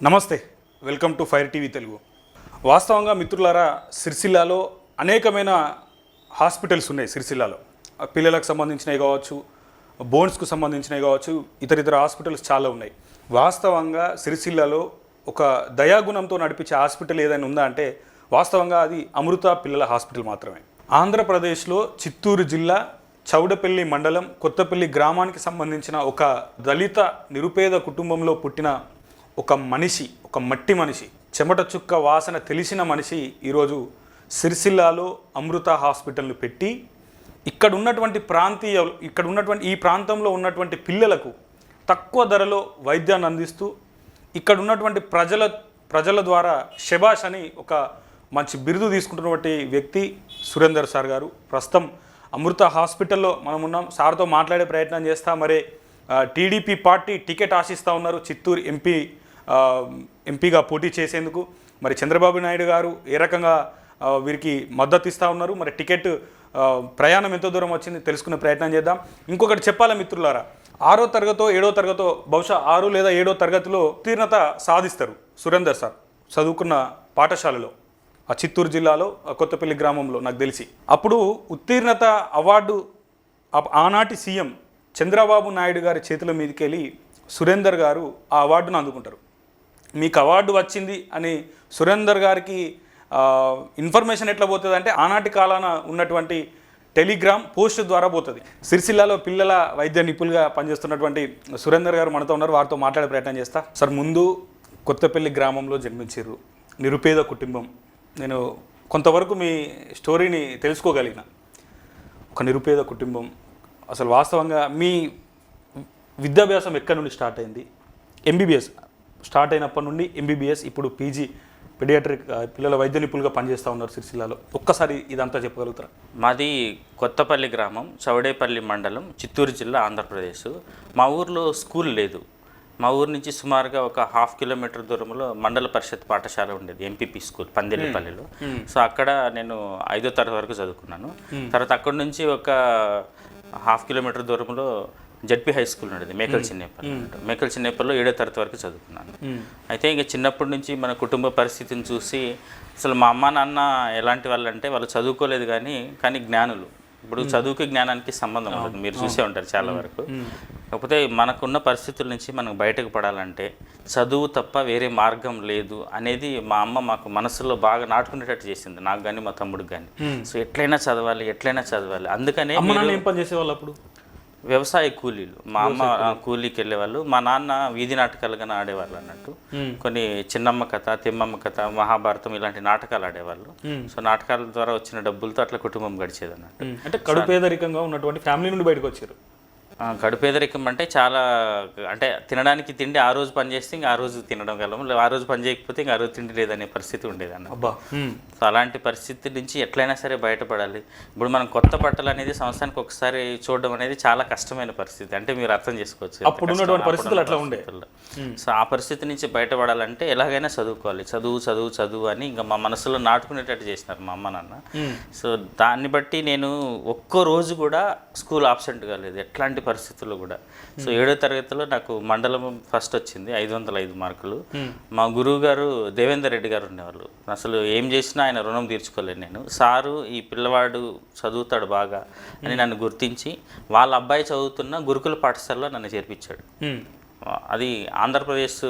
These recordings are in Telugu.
నమస్తే, welcome to fire TV Telugu. వాస్తవంగా మిత్రులారా, సిరిసిల్లాలో అనేకమైన హాస్పిటల్స్ ఉన్నాయి. సిరిసిల్లాలో పిల్లలకు సంబంధించినవి కావచ్చు, బోన్స్కు సంబంధించినవి కావచ్చు, ఇతర హాస్పిటల్స్ చాలా ఉన్నాయి. వాస్తవంగా సిరిసిల్లాలో ఒక దయాగుణంతో నడిపించే హాస్పిటల్ ఏదైనా ఉందా అంటే వాస్తవంగా అది అమృత పిల్లల హాస్పిటల్ మాత్రమే. ఆంధ్రప్రదేశ్లో చిత్తూరు జిల్లా చౌడపల్లి మండలం కొత్తపల్లి గ్రామానికి సంబంధించిన ఒక దళిత నిరుపేద కుటుంబంలో పుట్టిన ఒక మనిషి, ఒక మట్టి మనిషి, చెమట చుక్క వాసన తెలిసిన మనిషి ఈరోజు సిరిసిల్లాలో అమృత హాస్పిటల్ను పెట్టి ఇక్కడ ఉన్నటువంటి ఈ ప్రాంతంలో ఉన్నటువంటి పిల్లలకు తక్కువ ధరలో వైద్యాన్ని అందిస్తూ ఇక్కడ ఉన్నటువంటి ప్రజల ద్వారా శబాష్ అని ఒక మంచి బిరుదు తీసుకుంటున్నటువంటి వ్యక్తి సురేందర్ సార్ గారు. ప్రస్తుతం అమృత హాస్పిటల్లో మనం ఉన్నాం. సార్తో మాట్లాడే ప్రయత్నం చేస్తా. మరి టీడీపీ పార్టీ టికెట్ ఆశిస్తూ ఉన్నారు చిత్తూరు ఎంపీగా పోటీ చేసేందుకు. మరి చంద్రబాబు నాయుడు గారు ఏ రకంగా వీరికి మద్దతు ఇస్తూ ఉన్నారు, మరి టికెట్ ప్రయాణం ఎంత దూరం వచ్చింది తెలుసుకునే ప్రయత్నం చేద్దాం. ఇంకొకటి చెప్పాలి మిత్రులారా, 6వ తరగతో 7వ తరగతో బహుశా 6 లేదా 7వ తరగతిలో ఉత్తీర్ణత సాధిస్తారు సురేందర్ సార్ చదువుకున్న పాఠశాలలో, ఆ చిత్తూరు జిల్లాలో కొత్తపల్లి గ్రామంలో నాకు తెలిసి. అప్పుడు ఉత్తీర్ణత అవార్డు ఆనాటి సీఎం చంద్రబాబు నాయుడు గారి చేతుల మీదకి వెళ్ళి సురేందర్ గారు ఆ అవార్డును అందుకుంటారు. మీకు అవార్డు వచ్చింది అని సురేందర్ గారికి ఇన్ఫర్మేషన్ ఎట్లా పోతుంది అంటే ఆనాటి కాలాన ఉన్నటువంటి టెలిగ్రామ్ పోస్ట్ ద్వారా పోతుంది. సిరిసిల్లాలో పిల్లల వైద్య నిపుణులుగా పనిచేస్తున్నటువంటి సురేందర్ గారు మనతో ఉన్నారు. వారితో మాట్లాడే ప్రయత్నం చేస్తా. సార్, ముందు కొత్తపల్లి గ్రామంలో జన్మించారు, నిరుపేద కుటుంబం. నేను కొంతవరకు మీ స్టోరీని తెలుసుకోగలిగిన. ఒక నిరుపేద కుటుంబం, అసలు వాస్తవంగా మీ విద్యాభ్యాసం ఎక్కడి నుండి స్టార్ట్ అయింది? ఎంబీబీఎస్ స్టార్ట్ అయినప్పటి నుండి ఎంబీబీఎస్, ఇప్పుడు పీజీ పెడియాట్రిక్ పిల్లల వైద్య నిపుణులుగా పనిచేస్తూ ఉన్నారు సిరిసిల్లాలో. ఒక్కసారి ఇదంతా చెప్పగలుగుతారా? మాది కొత్తపల్లి గ్రామం, చౌడేపల్లి మండలం, చిత్తూరు జిల్లా, ఆంధ్రప్రదేశ్. మా ఊర్లో స్కూల్ లేదు. మా ఊరు నుంచి సుమారుగా ఒక 1/2 కిలోమీటర్ దూరంలో మండల పరిషత్ పాఠశాల ఉండేది, ఎంపీపీ స్కూల్ పందిలిపల్లిలో. సో అక్కడ నేను 5వ తరగతి వరకు చదువుకున్నాను. తర్వాత అక్కడి నుంచి ఒక 1/2 కిలోమీటర్ దూరంలో జడ్పీ హై స్కూల్ ఉండేది, మేకల్ చిన్నేపల్లిలో 7వ తరగతి వరకు చదువుకున్నాను. అయితే ఇంకా చిన్నప్పటి నుంచి మన కుటుంబ పరిస్థితిని చూసి అసలు మా అమ్మ నాన్న ఎలాంటి వాళ్ళు అంటే వాళ్ళు చదువుకోలేదు కానీ జ్ఞానులు. ఇప్పుడు చదువుకి జ్ఞానానికి సంబంధం ఉంటుంది, మీరు చూసే ఉంటారు చాలా వరకు. కాకపోతే మనకున్న పరిస్థితుల నుంచి మనం బయటకు పడాలంటే చదువు తప్ప వేరే మార్గం లేదు అనేది మా అమ్మ మాకు మనసులో బాగా నాటుకునేటట్టు చేసింది, నాకు కానీ మా తమ్ముడికి కానీ. సో ఎట్లయినా చదవాలి. అందుకనే ఏం పని చేసేవాళ్ళు అప్పుడు? వ్యవసాయ కూలీలు. మా అమ్మ కూలీకి వెళ్ళేవాళ్ళు, మా నాన్న వీధి నాటకాలు కానీ ఆడేవాళ్ళు అన్నట్టు. కొన్ని చిన్నమ్మ కథ, తిమ్మమ్మ కథ, మహాభారతం ఇలాంటి నాటకాలు ఆడేవాళ్ళు. సో నాటకాల ద్వారా వచ్చిన డబ్బులతో అట్లా కుటుంబం గడిచేది అన్నట్టు. అంటే కడుపేదరికంగా ఉన్నటువంటి ఫ్యామిలీ నుండి బయటకు వచ్చారు. కడుపేదరికం అంటే చాలా, అంటే తినడానికి తిండి ఆ రోజు పని చేస్తే ఇంకా ఆ రోజు తినడం గలము, ఆ రోజు పని చేయకపోతే ఇంకా ఆ రోజు తిండి లేదనే పరిస్థితి ఉండేది అన్న. సో అలాంటి పరిస్థితి నుంచి ఎట్లయినా సరే బయటపడాలి. ఇప్పుడు మనం కొత్త బట్టలు అనేది సంవత్సరానికి ఒకసారి చూడడం అనేది చాలా కష్టమైన పరిస్థితి, అంటే మీరు అర్థం చేసుకోవచ్చు. అప్పుడు ఉన్నటువంటి పరిస్థితులు అట్లా ఉండే. సో ఆ పరిస్థితి నుంచి బయటపడాలంటే ఎలాగైనా చదువుకోవాలి, చదువు అని ఇంకా మా మనసులో నాటుకునేటట్టు చేసినారు మా అమ్మ నాన్న. సో దాన్ని బట్టి నేను ఒక్కో రోజు కూడా స్కూల్ ఆబ్సెంట్ కాలేదు, ఎట్లాంటి పరిస్థితుల్లో కూడా. సో 7వ తరగతిలో నాకు మండలం ఫస్ట్ వచ్చింది, 505 మార్కులు. మా గురువు గారు దేవేందర్ రెడ్డి గారు ఉండేవాళ్ళు. అసలు ఏం చేసినా ఆయన రుణం తీర్చుకోలేను నేను. సారు ఈ పిల్లవాడు చదువుతాడు బాగా అని నన్ను గుర్తించి వాళ్ళ అబ్బాయి చదువుతున్న గురుకుల పాఠశాలలో నన్ను చేర్పించాడు. అది ఆంధ్రప్రదేశ్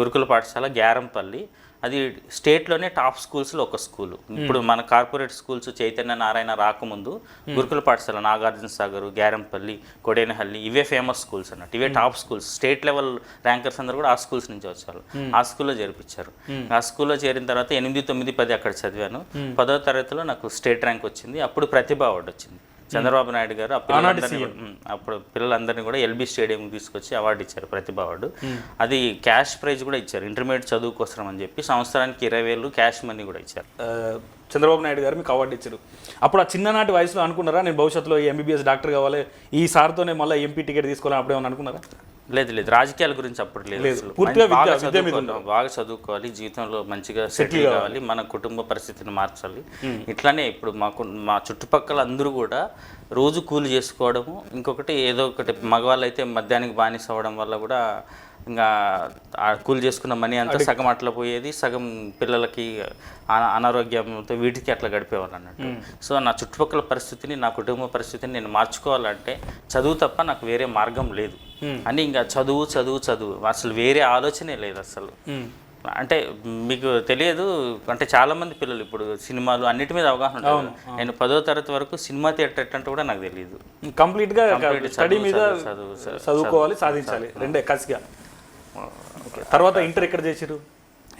గురుకుల పాఠశాల గ్యారంపల్లి. అది స్టేట్లోనే టాప్ స్కూల్స్లో ఒక స్కూలు. ఇప్పుడు మన కార్పొరేట్ స్కూల్స్ చైతన్య నారాయణ రాకముందు గురుకుల పాఠశాల నాగార్జున సాగర్, గ్యారంపల్లి, కొడేనహల్లి ఇవే ఫేమస్ స్కూల్స్ అన్నట్టు. ఇవే top schools. State level rankers అందరూ కూడా ఆ స్కూల్స్ నుంచి వచ్చారు. ఆ స్కూల్లో చేర్పించారు. ఆ స్కూల్లో చేరిన తర్వాత 8, 9, 10 అక్కడ చదివాను. 10వ తరగతిలో నాకు స్టేట్ ర్యాంక్ వచ్చింది. అప్పుడు ప్రతిభ అవార్డు వచ్చింది. చంద్రబాబు నాయుడు గారు అప్పుడు పిల్లలందరినీ కూడా ఎల్బీ స్టేడియం తీసుకొచ్చి అవార్డు ఇచ్చారు, ప్రతిభ అవార్డు. అది క్యాష్ ప్రైజ్ కూడా ఇచ్చారు, ఇంటర్మీడియట్ చదువు కోసం అని చెప్పి. సంవత్సరానికి 20,000 క్యాష్ మనీ కూడా ఇచ్చారు. చంద్రబాబు నాయుడు గారు మీకు అవార్డు ఇచ్చారు. అప్పుడు ఆ చిన్ననాటి వయసులో అనుకున్నారా నేను భవిష్యత్తులో ఎంబీబీఎస్ డాక్టర్ కావాలి, ఈ సార్తోనే మళ్ళీ ఎంపీ టికెట్ తీసుకోవాలని అప్పుడేమన్నా అనుకున్నారా? లేదు, రాజకీయాల గురించి అప్పుడు లేదు. బాగా చదువుకోవాలి, జీవితంలో మంచిగా సెటిల్ కావాలి, మన కుటుంబ పరిస్థితిని మార్చాలి. ఇట్లానే ఇప్పుడు మా చుట్టుపక్కల అందరూ కూడా రోజు కూలి చేసుకోవడము, ఇంకొకటి ఏదో ఒకటి మగవాళ్ళు అయితే మద్యానికి బానిస అవ్వడం వల్ల కూడా ఇంకా ఆ కూలి చేసుకున్న మనీ అంతా సగం అట్లా పోయేది, సగం పిల్లలకి అనారోగ్యంతో వీటికి అట్లా గడిపేవాళ్ళు అన్నట్టు. సో నా చుట్టుపక్కల పరిస్థితిని, నా కుటుంబ పరిస్థితిని నేను మార్చుకోవాలంటే చదువు తప్ప నాకు వేరే మార్గం లేదు అని ఇంకా చదువు చదువు చదువు అసలు వేరే ఆలోచనే లేదు అసలు. అంటే మీకు తెలియదు, అంటే చాలామంది పిల్లలు ఇప్పుడు సినిమాలు అన్నిటి మీద అవగాహన ఉంటుంది. నేను 10వ తరగతి వరకు సినిమా థియేటర్ అంటే కూడా నాకు తెలియదు. కంప్లీట్గా స్టడీ మీద చదువుకోవాలి, సాధించాలి రెండే కసిగా. తర్వాత ఇంటర్ ఎక్కడ చేసిరు?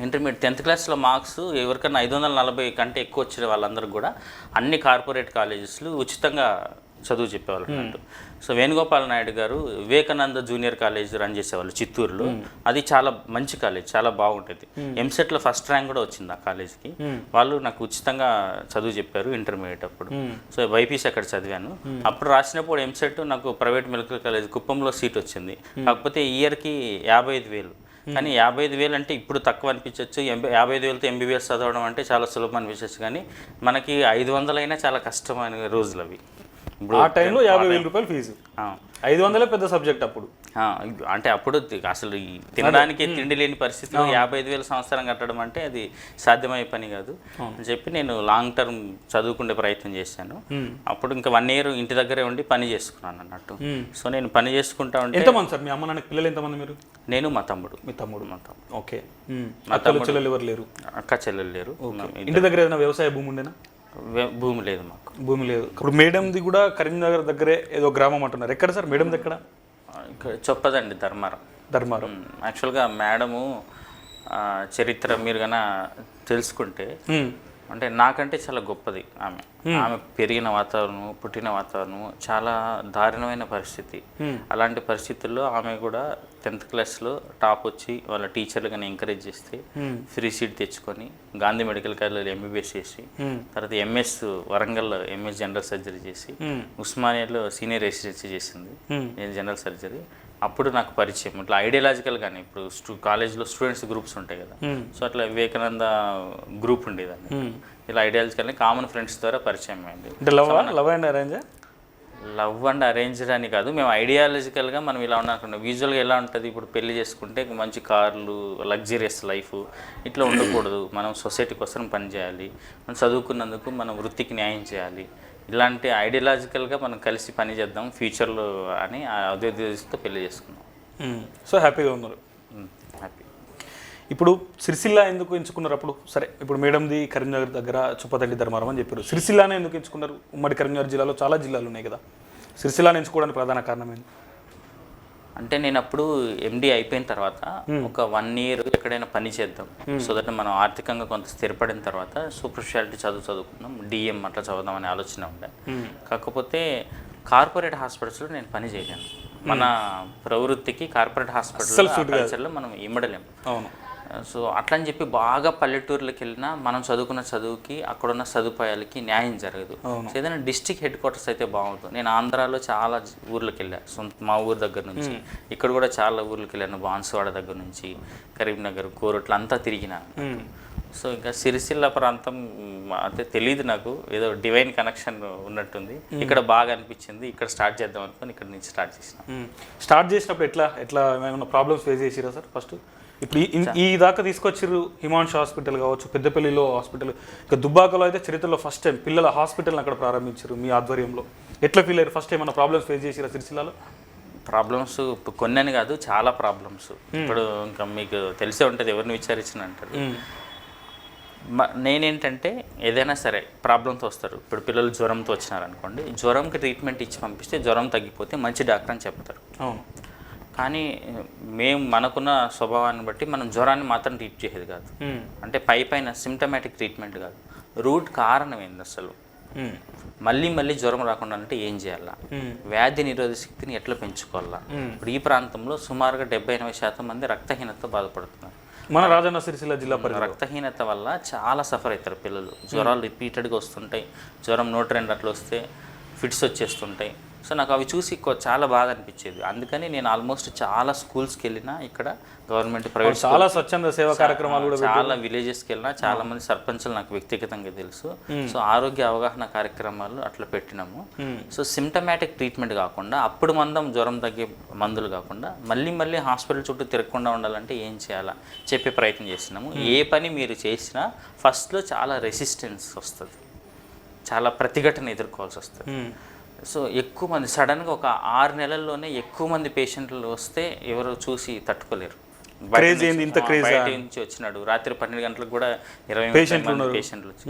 ఇంటర్మీడియట్ 10th క్లాస్లో మార్క్స్ ఎవరికన్నా 540 కంటే ఎక్కువ వచ్చిన వాళ్ళందరూ కూడా అన్ని కార్పొరేట్ కాలేజెస్లు ఉచితంగా చదువు చెప్పేవాళ్ళు అన్నట్టు. సో వేణుగోపాల్ నాయుడు గారు వివేకానంద జూనియర్ కాలేజ్ రన్ చేసేవాళ్ళు చిత్తూరులో. అది చాలా మంచి కాలేజ్, చాలా బాగుంటుంది. ఎంసెట్లో ఫస్ట్ ర్యాంక్ కూడా వచ్చింది ఆ కాలేజ్కి. వాళ్ళు నాకు ఉచితంగా చదువు చెప్పారు ఇంటర్మీడియట్ అప్పుడు. సో బైపీసీ అక్కడ చదివాను. అప్పుడు రాసినప్పుడు ఎంసెట్ నాకు ప్రైవేట్ మెడికల్ కాలేజ్ కుప్పంలో సీట్ వచ్చింది. కాకపోతే ఇయర్కి 55,000. కానీ 55,000 అంటే ఇప్పుడు తక్కువ అనిపించవచ్చు, 55,000తో ఎంబీబీఎస్ చదవడం అంటే చాలా సులభం అనిపించవచ్చు. కానీ మనకి 500 అయినా చాలా కష్టమైన రోజులు అవి. ఆ టైంలో 50,000 రూపాయలు ఫీజు, 500 పెద్ద సబ్జెక్ట్ అప్పుడు. అంటే అప్పుడు అసలు తినడానికి తిండి లేని పరిస్థితిలో 55,000 సంవత్సరం కట్టడం అంటే అది సాధ్యమయ్యే పని కాదు అని చెప్పి నేను లాంగ్ టర్మ్ చదువుకునే ప్రయత్నం చేశాను. అప్పుడు ఇంకా 1 year ఇంటి దగ్గరే ఉండి పని చేసుకున్నాను అన్నట్టు. సో నేను పని చేసుకుంటా ఉంటే. ఎంతమంది సార్ మీ అమ్మ నాన్న పిల్లలు? ఎంతమంది మీరు? నేను మా తమ్ముడు. మీ తమ్ముడు? మా తమ్ముడు. ఓకే. చెల్లెలు ఎవరు లేరు? అక్క చెల్లెలు లేరు. ఇంటి దగ్గర ఏదైనా వ్యవసాయ భూమి ఉండేనా? భూమి లేదు మాకు. భూమి లేదు. ఇప్పుడు మేడంది కూడా కరీంనగర్ దగ్గరే ఏదో గ్రామం అంటున్నారు. ఎక్కడ సార్ మేడంది? ఎక్కడ? ఇక్కడ చొప్పదండి, ధర్మారం. యాక్చువల్గా మేడము చరిత్ర మీరు కన్నా తెలుసుకుంటే అంటే నాకంటే చాలా గొప్పది ఆమె. ఆమె పెరిగిన వాతావరణం, పుట్టిన వాతావరణం చాలా దారుణమైన పరిస్థితి. అలాంటి పరిస్థితుల్లో ఆమె కూడా 10th క్లాస్లో టాప్ వచ్చి వాళ్ళ టీచర్లు కానీ ఎంకరేజ్ చేస్తే ఫ్రీ సీట్ తెచ్చుకొని గాంధీ మెడికల్ కాలేజ్లో ఎంబీబీఎస్ చేసి, తర్వాత ఎంఎస్ వరంగల్లో ఎంఎస్ జనరల్ సర్జరీ చేసి, ఉస్మానియాలో సీనియర్ రెసిడెన్సీ చేసింది జనరల్ సర్జరీ. అప్పుడు నాకు పరిచయం ఇట్లా ఐడియాలజికల్ కానీ ఇప్పుడు కాలేజ్లో స్టూడెంట్స్ గ్రూప్స్ ఉంటాయి కదా, సో అట్లా వివేకానంద గ్రూప్ ఉండేదాన్ని. ఇలా ఐడియాలజికల్ కామన్ ఫ్రెండ్స్ ద్వారా పరిచయం అయింది. లవ్ అండ్ అరేంజ్డ్ అని కాదు, మేము ఐడియాలజికల్గా మనం ఇలా ఉన్నాం. యూజువల్గా ఎలా ఉంటుంది, ఇప్పుడు పెళ్లి చేసుకుంటే మంచి కార్లు, లగ్జరియస్ లైఫ్ ఇట్లా ఉండకూడదు. మనం సొసైటీ కోసం పనిచేయాలి, మనం చదువుకున్నందుకు మనం వృత్తికి న్యాయం చేయాలి, ఇలాంటి ఐడియాలజికల్గా మనం కలిసి పని చేద్దాం ఫ్యూచర్లో అని అదే ఉద్దేశంతో పెళ్లి చేసుకున్నాం. సో హ్యాపీగా ఉన్నారు? హ్యాపీ. ఇప్పుడు సిరిసిల్ల ఎందుకు ఎంచుకున్నారు అప్పుడు? సరే, ఇప్పుడు మేడంది కరీంనగర్ దగ్గర చుప్పదండి ధర్మారం అని చెప్పారు. సిరిసిల్లానే ఎందుకు ఎంచుకున్నారు? ఉమ్మడి కరీంనగర్ జిల్లాలో చాలా జిల్లాలు ఉన్నాయి కదా, సిరిసిల్లాని ఎంచుకోవడానికి ప్రధాన కారణం ఏంటి? అంటే నేను అప్పుడు ఎండి అయిపోయిన తర్వాత ఒక 1 year ఎక్కడైనా పని చేద్దాం, సో దట్ మనం ఆర్థికంగా కొంత స్థిరపడిన తర్వాత సూపర్ స్పెషాలిటీ చదువుకుందాం, డిఎం అట్లా చదువుదాం అనే ఆలోచన ఉండే. కాకపోతే కార్పొరేట్ హాస్పిటల్స్లో నేను పని చేయలేను. మన ప్రవృత్తికి కార్పొరేట్ హాస్పిటల్లో మనం ఇమ్మడలేము. అవును. సో అట్లా అని చెప్పి బాగా పల్లెటూర్లకు వెళ్ళినా మనం చదువుకున్న చదువుకి అక్కడున్న సదుపాయాలకి న్యాయం జరగదు. సో ఏదైనా డిస్ట్రిక్ట్ హెడ్ క్వార్టర్స్ అయితే బాగుంటుంది. నేను ఆంధ్రాలో చాలా ఊర్లకు వెళ్ళాను, మా ఊరు దగ్గర నుంచి. ఇక్కడ కూడా చాలా ఊర్లకు వెళ్ళాను, బాన్సువాడ దగ్గర నుంచి కరీంనగర్, కోరట్లు అంతా తిరిగిన. సో ఇంకా సిరిసిల్ల ప్రాంతం అంటే తెలియదు నాకు, ఏదో డివైన్ కనెక్షన్ ఉన్నట్టుంది. ఇక్కడ బాగా అనిపించింది, ఇక్కడ స్టార్ట్ చేద్దాం అనుకుని ఇక్కడ నుంచి స్టార్ట్ చేసిన. స్టార్ట్ చేసినప్పుడు ఎట్లా ఏమైనా ప్రాబ్లమ్స్ ఫేస్ చేసిరా సార్? ఫస్ట్ ఇప్పుడు ఈ దాకా తీసుకొచ్చిర్రు, హిమాంశు హాస్పిటల్ కావచ్చు, పెద్దపల్లిలో హాస్పిటల్, ఇక దుబ్బాకలో అయితే చరిత్రలో ఫస్ట్ టైం పిల్లల హాస్పిటల్ని అక్కడ ప్రారంభించారు మీ ఆధ్వర్యంలో. ఎట్లా ఫీల్ అయ్యారు? ఫస్ట్ ఏమైనా ప్రాబ్లమ్స్ ఫేస్ చేసిరా సిరిసిల్లలో? ప్రాబ్లమ్స్ కొన్ని అని కాదు, చాలా ప్రాబ్లమ్స్. ఇప్పుడు ఇంకా మీకు తెలిసే ఉంటుంది, ఎవరిని విచారించిన అంటారు. నేనేంటంటే ఏదైనా సరే ప్రాబ్లంతో వస్తారు. ఇప్పుడు పిల్లలు జ్వరంతో వచ్చినారనుకోండి, జ్వరంకి ట్రీట్మెంట్ ఇచ్చి పంపిస్తే జ్వరం తగ్గిపోతే మంచి డాక్టర్ అని చెప్తారు. అవును. కానీ మేము మనకున్న స్వభావాన్ని బట్టి మనం జ్వరాన్ని మాత్రం ట్రీట్ చేసేది కాదు. అంటే పైన సిమ్టమాటిక్ ట్రీట్మెంట్ కాదు, రూట్ కారణం ఏంది అసలు, మళ్ళీ జ్వరం రాకుండా అంటే ఏం చేయాలా, వ్యాధి నిరోధక శక్తిని ఎట్లా పెంచుకోవాలా. ఇప్పుడు ఈ ప్రాంతంలో సుమారుగా 70-80% మంది రక్తహీనతతో బాధపడుతున్నారు. మన రాజన్న సిరిసిల్ల జిల్లా రక్తహీనత వల్ల చాలా సఫర్ అవుతారు పిల్లలు. జ్వరాలు రిపీటెడ్గా వస్తుంటాయి, జ్వరం 102 అట్లా వస్తే ఫిట్స్ వచ్చేస్తుంటాయి. సో నాకు అవి చూసి చాలా బాధ అనిపించేది. అందుకని నేను ఆల్మోస్ట్ చాలా స్కూల్స్కి వెళ్ళినా, ఇక్కడ గవర్నమెంట్ ప్రైవేట్ చాలా స్వచ్ఛంద సేవా కార్యక్రమాలు కూడా చాలా విలేజెస్కి వెళ్ళినా, చాలా మంది సర్పంచులు నాకు వ్యక్తిగతంగా తెలుసు. సో ఆరోగ్య అవగాహన కార్యక్రమాలు అట్లా పెట్టినాము. సో సిమ్టమాటిక్ ట్రీట్మెంట్ కాకుండా, అప్పుడు జ్వరం తగ్గే మందులు కాకుండా మళ్ళీ మళ్ళీ హాస్పిటల్ చుట్టూ తిరగకుండా ఉండాలంటే ఏం చేయాలా చెప్పే ప్రయత్నం చేస్తున్నాము. ఏ పని మీరు చేసినా ఫస్ట్లో చాలా రెసిస్టెన్స్ వస్తుంది, చాలా ప్రతిఘటన ఎదుర్కోవాల్సి వస్తుంది. సో ఎక్కువ మంది సడన్గా ఒక 6 నెలల్లోనే ఎక్కువ మంది పేషెంట్లు వస్తే ఎవరు చూసి తట్టుకోలేరు. బయట నుంచి వచ్చినాడు, రాత్రి 12 గంటలకు కూడా 20 పేషెంట్లు వచ్చి.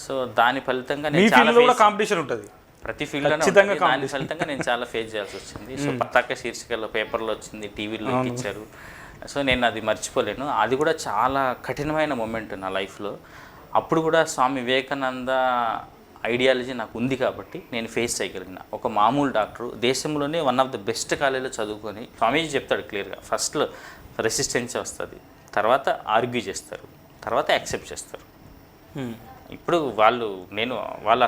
సో దాని ఫలితంగా కాంపిటీషన్ ఉంటుంది ప్రతి ఫీల్డ్లో. దాని ఫలితంగా నేను చాలా ఫేస్ చేయాల్సి వచ్చింది. సో పతాక శీర్షికల్లో పేపర్లో వచ్చింది, టీవీలో ఇచ్చారు. సో నేను అది మర్చిపోలేను. అది కూడా చాలా కఠినమైన మూమెంట్ నా లైఫ్లో. అప్పుడు కూడా స్వామి వివేకానంద ఐడియాలజీ నాకు ఉంది కాబట్టి నేను ఫేస్ చేయగలిగిన. ఒక మామూలు డాక్టరు దేశంలోనే వన్ ఆఫ్ ద బెస్ట్ కాలేజీలో చదువుకొని, స్వామీజీ చెప్తాడు క్లియర్గా, ఫస్ట్లో రెసిస్టెన్స్ వస్తుంది, తర్వాత ఆర్గ్యూ చేస్తారు, తర్వాత యాక్సెప్ట్ చేస్తారు. ఇప్పుడు వాళ్ళు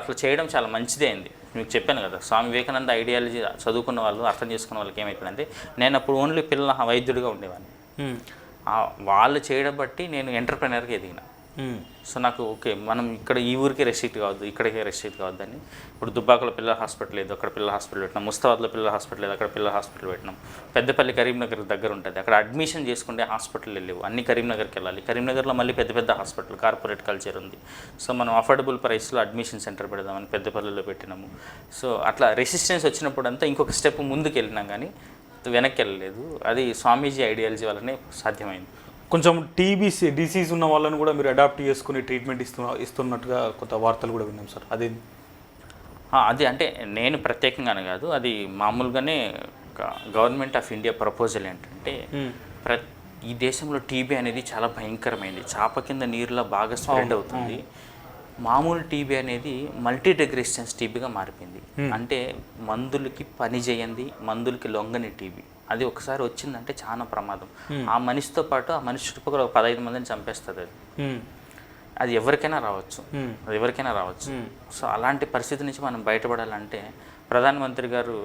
అట్లా చేయడం చాలా మంచిదే అయింది. మీకు చెప్పాను కదా, స్వామి వివేకానంద ఐడియాలజీ చదువుకున్న వాళ్ళు, అర్థం చేసుకున్న వాళ్ళకి ఏమవుతుందంటే, నేను అప్పుడు ఓన్లీ పిల్లల వైద్యుడిగా ఉండేవాడిని. వాళ్ళు చేయడం బట్టి నేను ఎంటర్ప్రెనర్గా ఎదిగిన. సో నాకు ఓకే, మనం ఇక్కడ ఈ ఊరికే రెస్ట్రిక్ట్ కావద్దు, ఇక్కడికే రెస్ట్రిక్ట్ కావద్దని. ఇప్పుడు దుబ్బాకలో పిల్లల హాస్పిటల్ లేదు, అక్కడ పిల్లల హాస్పిటల్ పెట్టినాం. ముస్తాబాద్లో పిల్లల హాస్పిటల్ లేదు, అక్కడ పిల్లల హాస్పిటల్ పెట్టినాం. పెద్దపల్లి కరీంనగర్ దగ్గర ఉంటుంది, అక్కడ అడ్మిషన్ చేసుకుంటే హాస్పిటల్ వెళ్ళేవు, అన్ని కరీంనగర్కి వెళ్ళాలి. కరీంనగర్లో మళ్ళీ పెద్ద పెద్ద హాస్పిటల్, కార్పొరేట్ కల్చర్ ఉంది. సో మనం అఫోర్డబుల్ ప్రైస్లో అడ్మిషన్ సెంటర్ పెడదామని పెద్దపల్లిలో పెట్టినాము. సో అట్లా రెసిస్టెన్స్ వచ్చినప్పుడు అంతా ఇంకొక స్టెప్ ముందుకు వెళ్ళినాం, కానీ వెనక్కి వెళ్ళలేదు. అది స్వామీజీ ఐడియాలజీ వల్లనే సాధ్యమైంది. కొంచెం టీబీ డిసీజ్ ఉన్న వాళ్ళని కూడా మీరు అడాప్ట్ చేసుకుని ట్రీట్మెంట్ ఇస్తున్నట్టుగా కొత్త వార్తలు కూడా విన్నాం సార్. అది అంటే నేను ప్రత్యేకంగానే కాదు, అది మామూలుగానే గవర్నమెంట్ ఆఫ్ ఇండియా ప్రపోజల్ ఏంటంటే, ఈ దేశంలో టీబీ అనేది చాలా భయంకరమైంది, చాప కింద నీరులో బాగా స్ప్రెడ్ అవుతుంది. మామూలు టీబీ అనేది మల్టీ డ్రగ్ రెసిస్టెన్స్ టీబీగా మారిపోయింది. అంటే మందులకి పని చేయండి, మందులకి లొంగని టీబీ. అది ఒకసారి వచ్చిందంటే చాలా ప్రమాదం. ఆ మనిషితో పాటు ఆ మనిషి చుట్టుపక్కల ఒక 15 మందిని చంపేస్తుంది అది. అది ఎవరికైనా రావచ్చు. సో అలాంటి పరిస్థితి నుంచి మనం బయటపడాలంటే ప్రధానమంత్రి గారు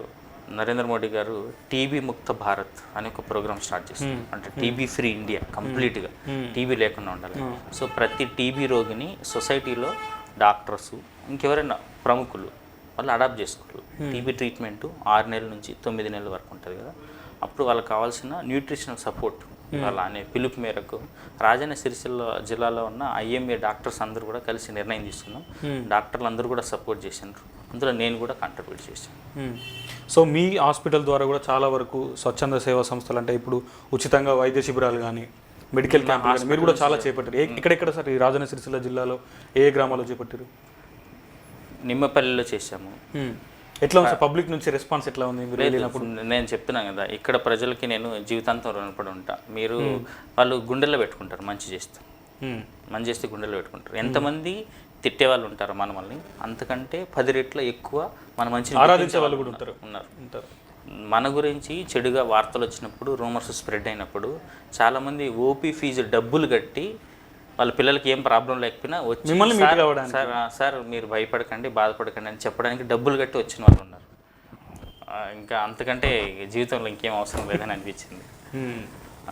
నరేంద్ర మోడీ గారు టీబీ ముక్త భారత్ అనే ఒక ప్రోగ్రామ్ స్టార్ట్ చేస్తారు. అంటే టీబీ ఫ్రీ ఇండియా, కంప్లీట్గా టీబీ లేకుండా ఉండాలి. సో ప్రతి టీబీ రోగిని సొసైటీలో డాక్టర్స్, ఇంకెవరైనా ప్రముఖులు వాళ్ళు అడాప్ట్ చేసుకోరు. టీబీ ట్రీట్మెంట్ 6 నెలల నుంచి 9 నెలల వరకు ఉంటుంది కదా. అప్పుడు వాళ్ళకి కావాల్సిన న్యూట్రిషనల్ సపోర్ట్ వాళ్ళ అనే పిలుపు మేరకు రాజన్న సిరిసిల్ల జిల్లాలో ఉన్న ఐఎంఏ డాక్టర్స్ అందరూ కూడా కలిసి నిర్ణయం తీసుకున్నాం. డాక్టర్లు అందరూ కూడా సపోర్ట్ చేసినారు, అందులో నేను కూడా కాంట్రిబ్యూట్ చేశాను. సో మీ హాస్పిటల్ ద్వారా కూడా చాలా వరకు స్వచ్ఛంద సేవా సంస్థలు, అంటే ఇప్పుడు ఉచితంగా వైద్య శిబిరాలు కానీ, మెడికల్ క్యాంపులు మీరు కూడా చాలా చేపట్టారు. ఎక్కడెక్కడ సార్ ఈ రాజన్న సిరిసిల్ల జిల్లాలో ఏ గ్రామాల్లో చేపట్టారు? నిమ్మపల్లిలో చేశాము. ఎట్లా ఉంది పబ్లిక్ నుంచి రెస్పాన్స్ ఎట్లా ఉంది? నేను చెప్తున్నాను కదా, ఇక్కడ ప్రజలకి నేను జీవితాంతం రుణపడి ఉంటా. వాళ్ళు గుండెల్లో పెట్టుకుంటారు, మంచి చేస్తే గుండెల్లో పెట్టుకుంటారు. ఎంతమంది తిట్టేవాళ్ళు ఉంటారు మనల్ని, అంతకంటే 10 రెట్ల ఎక్కువ మన మంచి ఆరాధించే వాళ్ళు కూడా ఉన్నారు. మన గురించి చెడుగా వార్తలు వచ్చినప్పుడు, రూమర్స్ స్ప్రెడ్ అయినప్పుడు చాలామంది ఓపీ ఫీజు డబ్బులు కట్టి వాళ్ళ పిల్లలకి ఏం ప్రాబ్లం లేకపోయినా వచ్చి సార్ మీరు భయపడకండి, బాధపడకండి అని చెప్పడానికి డబ్బులు కట్టి వచ్చిన వాళ్ళు ఉన్నారు. ఇంకా అంతకంటే జీవితంలో ఇంకేం అవసరం లేదని అనిపించింది.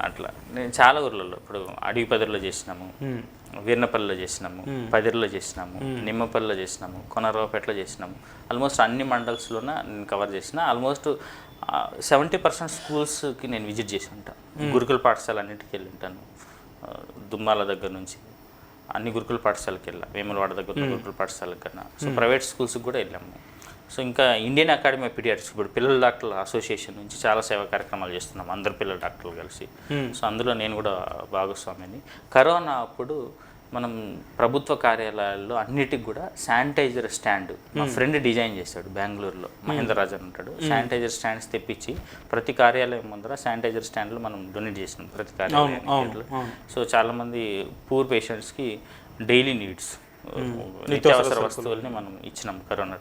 అట్లా నేను చాలా ఊర్లలో, ఇప్పుడు అడవిపదిలో చేసినాము, వీర్నపల్లిలో చేసినాము, పదిరిలో చేసినాము, నిమ్మపల్లిలో చేసినాము, కొనరావుపేటలో చేసినాము. ఆల్మోస్ట్ అన్ని మండల్స్లోన నేను కవర్ చేసిన. ఆల్మోస్ట్ 70% స్కూల్స్కి నేను విజిట్ చేసి ఉంటాను. గురుకుల పాఠశాల అన్నింటికి వెళ్ళి ఉంటాను. దుమ్మాల దగ్గర నుంచి అన్ని గురుకుల పాఠశాలకు వెళ్ళాం, వేములవాడ దగ్గర గురుకుల పాఠశాలకు కన్నా. సో ప్రైవేట్ స్కూల్స్కి కూడా వెళ్ళాము. సో ఇంకా ఇండియన్ అకాడమీ ఆఫ్ పీడియాట్రిక్స్, ఇప్పుడు పిల్లల డాక్టర్ల అసోసియేషన్ నుంచి చాలా సేవా కార్యక్రమాలు చేస్తున్నాం, అందరు పిల్లల డాక్టర్లు కలిసి. సో అందులో నేను కూడా భాగస్వామిని. కరోనా అప్పుడు మనం ప్రభుత్వ కార్యాలయాల్లో అన్నిటికి కూడా శానిటైజర్ స్టాండ్ మా ఫ్రెండ్ డిజైన్ చేశాడు బెంగళూరులో, మహేంద్రరాజ్ అని ఉంటాడు. శానిటైజర్ స్టాండ్స్ తెప్పించి ప్రతి కార్యాలయం ముందర శానిటైజర్ స్టాండ్లు మనం డొనేట్ చేసినాం ప్రతి కార్యాలయంలో. సో చాలామంది పూర్ పేషెంట్స్కి డైలీ నీడ్స్ నిత్యావసర వస్తువుల్ని మనం ఇచ్చినాం కరోనా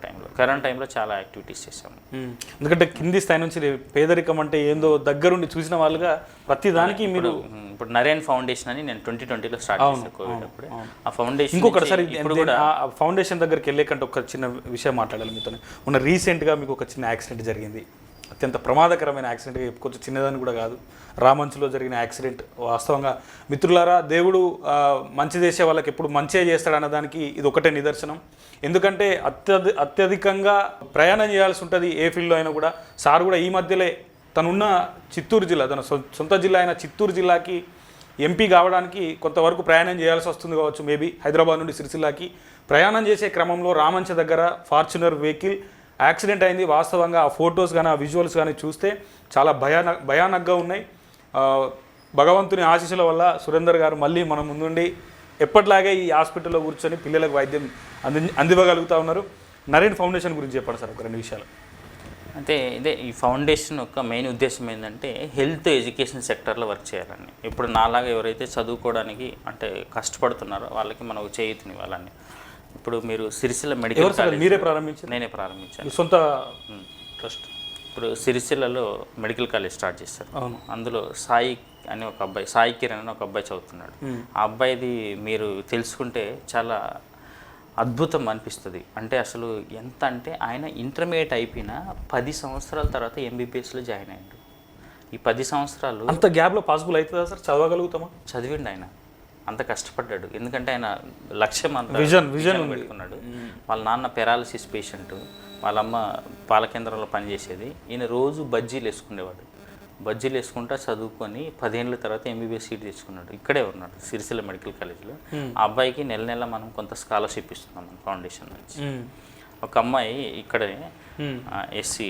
టైంలో చాలా యాక్టివిటీస్ చేసాము. ఎందుకంటే కింది స్థాయి నుంచి పేదరికం అంటే ఏందో దగ్గరుండి చూసిన వాళ్ళుగా ప్రతి దానికి మీరు ఇప్పుడు నరేన్ ఫౌండేషన్ అని నేను 2020లో స్టార్ట్ చేశాను కోవిడ్ అప్పుడే. ఆ ఫౌండేషన్ ఇంకొకసారి ఫౌండేషన్ దగ్గరికి వెళ్ళే కంటే ఒక చిన్న విషయం మాట్లాడాలి మీతో. మొన్న రీసెంట్గా మీకు ఒక చిన్న యాక్సిడెంట్ జరిగింది, అత్యంత ప్రమాదకరమైన యాక్సిడెంట్గా చెప్పుకోవచ్చు, చిన్నదని కూడా కాదు. రామంచులో జరిగిన యాక్సిడెంట్ వాస్తవంగా మిత్రులారా, దేవుడు మంచి చేసే వాళ్ళకి ఎప్పుడు మంచిగా చేస్తాడు అన్నదానికి ఇది ఒకటే నిదర్శనం. ఎందుకంటే అత్యధికంగా ప్రయాణం చేయాల్సి ఉంటుంది ఏ ఫీల్డ్లో అయినా కూడా. సార్ కూడా ఈ మధ్యలో తనున్న చిత్తూరు జిల్లా, తన సొంత జిల్లా అయిన చిత్తూరు జిల్లాకి ఎంపీ కావడానికి కొంతవరకు ప్రయాణం చేయాల్సి వస్తుంది కావచ్చు. మేబీ హైదరాబాద్ నుండి సిరిసిల్లాకి ప్రయాణం చేసే క్రమంలో రామంచ దగ్గర ఫార్చునర్ వెహికల్ యాక్సిడెంట్ అయింది. వాస్తవంగా ఆ ఫొటోస్ కానీ ఆ విజువల్స్ కానీ చూస్తే చాలా భయానకంగా ఉన్నాయి. భగవంతుని ఆశీస్సుల వల్ల సురేందర్ గారు మళ్ళీ మన ముందుండి ఎప్పటిలాగే ఈ హాస్పిటల్లో కూర్చొని పిల్లలకు వైద్యం అందివ్వగలుగుతూ ఉన్నారు. నరేన్ ఫౌండేషన్ గురించి చెప్పండి సార్, ఒక 2 విషయాలు. అంటే ఇదే ఈ ఫౌండేషన్ యొక్క మెయిన్ ఉద్దేశం ఏంటంటే హెల్త్ ఎడ్యుకేషన్ సెక్టర్లో వర్క్ చేయాలని. ఇప్పుడు నాలాగా ఎవరైతే చదువుకోవడానికి అంటే కష్టపడుతున్నారో వాళ్ళకి మనం చేయూతనివ్వాలని. ఇప్పుడు మీరు సిరిసిల్ల మెడికల్ కాలేజ్ మీరే ప్రారంభించారు? నేనే ప్రారంభించాను, సొంత ట్రస్ట్. ఇప్పుడు సిరిసిల్లలో మెడికల్ కాలేజ్ స్టార్ట్ చేస్తారు. అవును. అందులో సాయి అని ఒక అబ్బాయి, సాయి కిరణ్ అని ఒక అబ్బాయి చదువుతున్నాడు. ఆ అబ్బాయిది మీరు తెలుసుకుంటే చాలా అద్భుతం అనిపిస్తుంది. అంటే అసలు ఎంత అంటే ఆయన ఇంటర్మీడియట్ అయిపోయిన 10 సంవత్సరాల తర్వాత ఎంబీబీఎస్లో జాయిన్ అయ్యాడు. ఈ 10 సంవత్సరాలు అంత గ్యాప్లో పాసిబుల్ అవుతుందా సార్? చదవగలుగుతామా? చదివిండు ఆయన, అంత కష్టపడ్డాడు. ఎందుకంటే ఆయన లక్ష్యం అంత విజన్ పెట్టుకున్నాడు. వాళ్ళ నాన్న పెరాలసిస్ పేషెంట్, వాళ్ళమ్మ పాలకేంద్రంలో పనిచేసేది. ఈయన రోజు బజ్జీలు వేసుకునేవాడు. బజ్జీలు వేసుకుంటా చదువుకొని 10 ఏళ్ళ తర్వాత ఎంబీబీఎస్ సీట్ తెచ్చుకున్నాడు. ఇక్కడే ఉన్నాడు సిరిసిల్ల మెడికల్ కాలేజ్లో. ఆ అబ్బాయికి నెల మనం కొంత స్కాలర్షిప్ ఇస్తున్నాం మన ఫౌండేషన్ నుంచి. ఒక అమ్మాయి ఇక్కడే ఎస్సీ